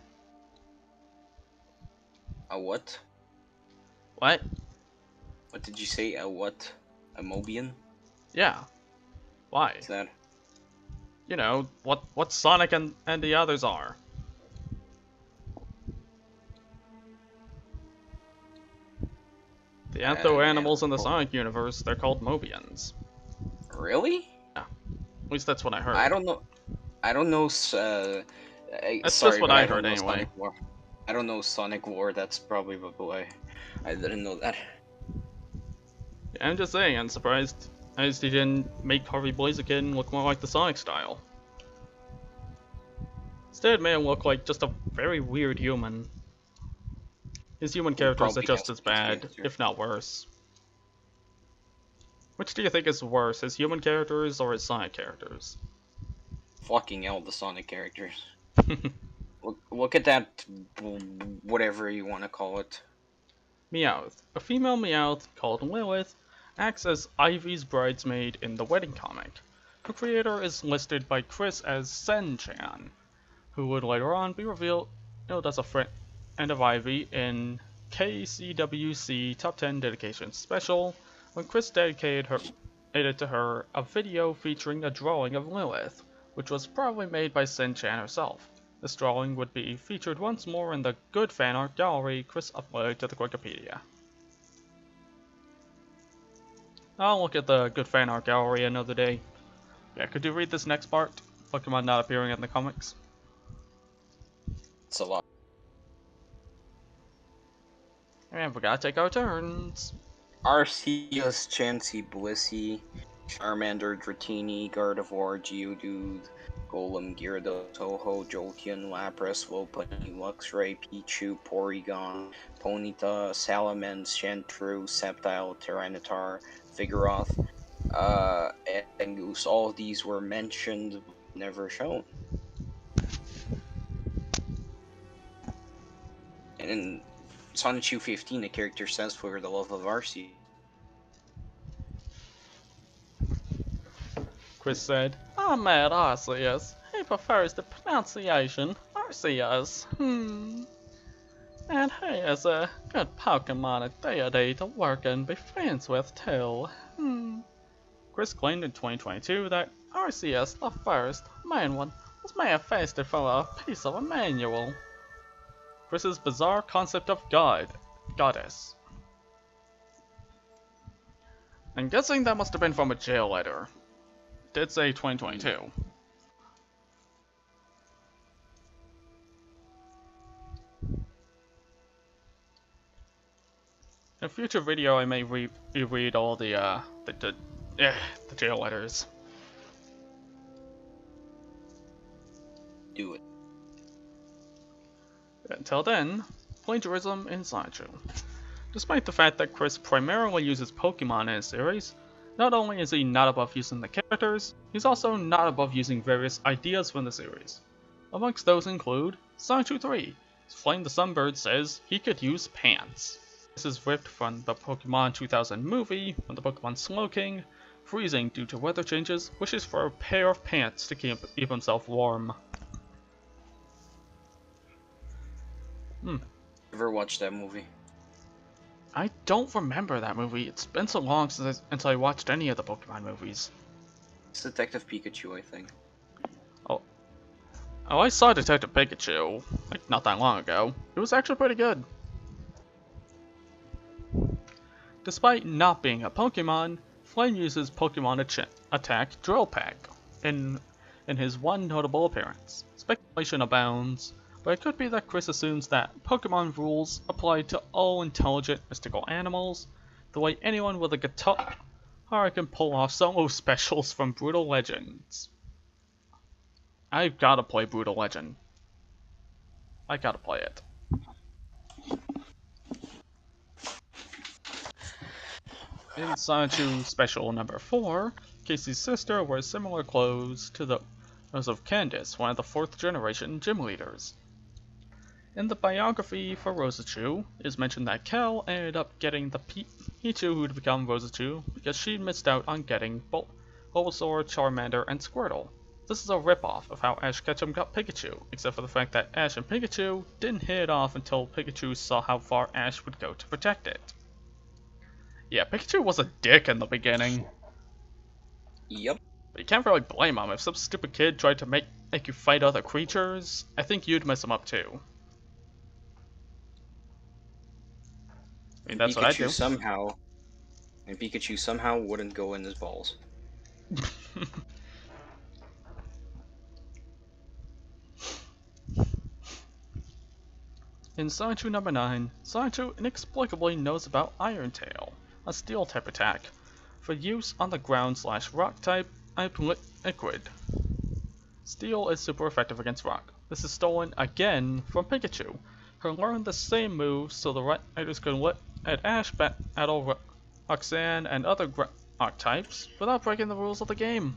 A what? What? What did you say? A what? A Mobian? Yeah. Why? What's that? You know, what Sonic and the others are. The antho animals in the Sonic universe, they're called Mobians. Really? At least that's what I heard. I don't know. I don't know. That's Sorry, just what but I don't heard know anyway. Sonic lore. I don't know Sonic lore. That's probably why I didn't know that. I'm just saying, I'm surprised he didn't make Harvey Blaziken look more like the Sonic style. Instead, it made him look like just a very weird human. His human characters are probably just has as to be bad, character. if not worse. Which do you think is worse, his human characters or his Sonic characters? Fucking hell, the Sonic characters. Look at that, whatever you want to call it. Meowth. A female Meowth called Lilith acts as Ivy's bridesmaid in the wedding comic. Her creator is listed by Chris as Sen-chan, who would later on be revealed as a friend of Ivy in KCWC Top 10 Dedication Special, when Chris dedicated to her a video featuring a drawing of Lilith, which was probably made by Sen-chan herself. This drawing would be featured once more in the good fan art gallery Chris uploaded to the Wikipedia. I'll look at the good fan art gallery another day. Yeah, could you read this next part? Pokemon not appearing in the comics. It's a lot. And we gotta take our turns. Arceus, Chansey, Blissey, Charmander, Dratini, Gardevoir, Geodude, Golem, Gyarados, Toho, Jolteon, Lapras, Lopunny, Luxray, Pichu, Porygon, Ponyta, Salamence, Chantru, Sceptile, Tyranitar, Vigoroth, and Goose. All of these were mentioned, never shown. And in Sonic 15, the character says for the love of Arceus. Chris said, "I met Arceus. He prefers the pronunciation Arceus. And he is a good Pokemon deity to work and be friends with too. Chris claimed in 2022 that Arceus, the first, main one, was manifested from a piece of a manual. Chris's bizarre concept of goddess. I'm guessing that must have been from a jail letter. It did say 2022. In a future video, I may reread all the jail letters. Do it. Until then, plagiarism in Sideshow. Despite the fact that Chris primarily uses Pokemon in his series, not only is he not above using the characters, he's also not above using various ideas from the series. Amongst those include Sonic 3. Flame the Sunbird says he could use pants. This is ripped from the Pokemon 2000 movie, when the Pokemon Slowking, freezing due to weather changes, wishes for a pair of pants to keep himself warm. Never watched that movie. I don't remember that movie. It's been so long since I watched any of the Pokemon movies. It's Detective Pikachu, I think. Oh, I saw Detective Pikachu, like, not that long ago. It was actually pretty good. Despite not being a Pokemon, Flame uses Pokemon Attack Drill Peck in his one notable appearance. Speculation abounds, but it could be that Chris assumes that Pokemon rules apply to all intelligent mystical animals, the way anyone with a guitar can pull off solo specials from Brutal Legends. I've gotta play Brutal Legend. I gotta play it. In Sonichu Special number 4, Casey's sister wears similar clothes to those of Candace, one of the 4th generation gym leaders. In the biography for Rosachoo, it is mentioned that Kel ended up getting the Pichu who to become Rosachoo because she missed out on getting Bulbasaur, Charmander, and Squirtle. This is a ripoff of how Ash Ketchum got Pikachu, except for the fact that Ash and Pikachu didn't hit it off until Pikachu saw how far Ash would go to protect it. Yeah, Pikachu was a dick in the beginning. Yep. But you can't really blame him. If some stupid kid tried to make you fight other creatures, I think you'd mess him up too. I mean, that's what I do. Pikachu somehow wouldn't go in his balls. In Sonichu number 9, Sonichu inexplicably knows about Iron Tail, a steel type attack, for use on the ground/rock type liquid. Steel is super effective against rock. This is stolen again from Pikachu, who learned the same move so the writers could let Ash battle Roxanne and other rock types without breaking the rules of the game.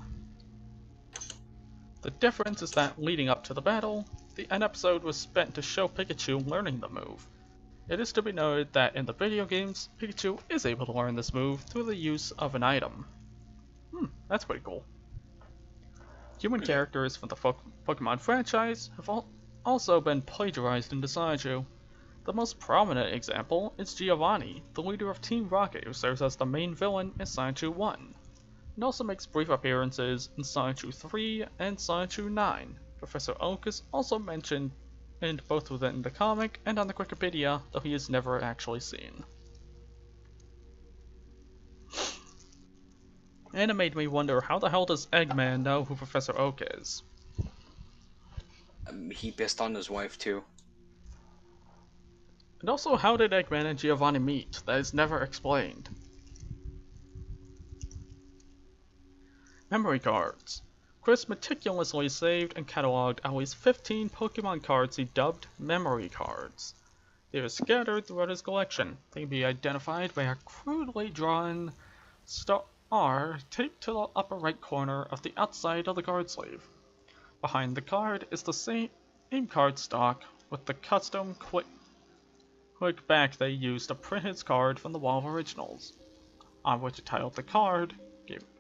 The difference is that leading up to the battle, an episode was spent to show Pikachu learning the move. It is to be noted that in the video games, Pikachu is able to learn this move through the use of an item. That's pretty cool. Human characters from the Pokemon franchise have also been plagiarized into Sonichu. The most prominent example is Giovanni, the leader of Team Rocket, who serves as the main villain in Sonichu 1. It also makes brief appearances in Sonichu 3 and Sonichu 9. Professor Oak is also mentioned both within the comic and on the Wikipedia, though he is never actually seen. And it made me wonder, how the hell does Eggman know who Professor Oak is? He pissed on his wife too. And also, how did Eggman and Giovanni meet? That is never explained. Memory cards. Chris meticulously saved and cataloged at least 15 Pokemon cards he dubbed memory cards. They are scattered throughout his collection. They can be identified by a crudely drawn star taped to the upper right corner of the outside of the card sleeve. Behind the card is the same card stock with the custom quick back they used to print his card from the wall of originals, on which it titled the card,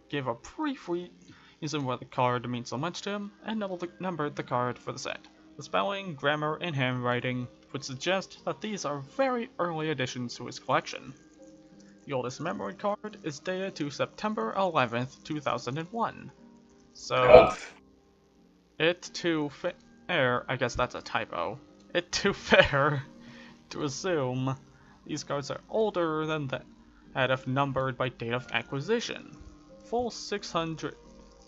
gave a brief reason why the card means so much to him, and numbered the card for the set. The spelling, grammar, and handwriting would suggest that these are very early additions to his collection. The oldest memory card is dated to September 11th, 2001. So, I guess that's a typo. Too fair to assume these cards are older than that if numbered by date of acquisition. Full 600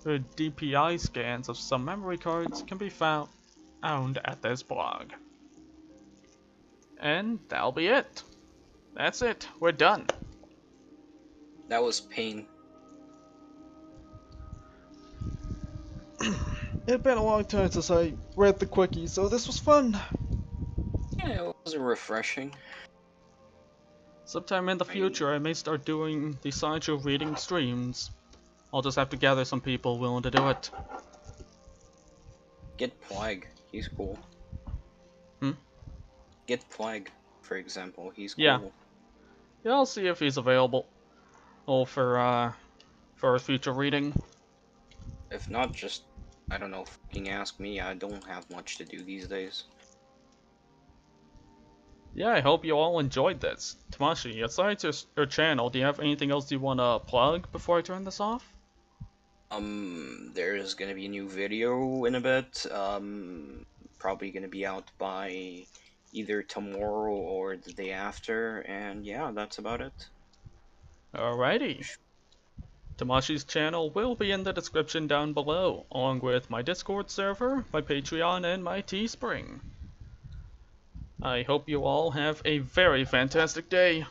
DPI scans of some memory cards can be found at this blog. And that'll be it. That's it. We're done. That was pain. It'd been a long time since I read the quickie, so this was fun. Yeah, it was refreshing. Sometime in the future, I may start doing the Sonichu reading streams. I'll just have to gather some people willing to do it. Get Plague. He's cool. Get Plague, for example. He's cool. Yeah, I'll see if he's available. For a future reading. If not, just, I don't know, fucking ask me. I don't have much to do these days. Yeah, I hope you all enjoyed this. Tamashii, aside your channel, do you have anything else you want to plug before I turn this off? There's gonna be a new video in a bit. Probably gonna be out by either tomorrow or the day after, and yeah, that's about it. Alrighty. Tamashii's channel will be in the description down below, along with my Discord server, my Patreon, and my Teespring. I hope you all have a very fantastic day.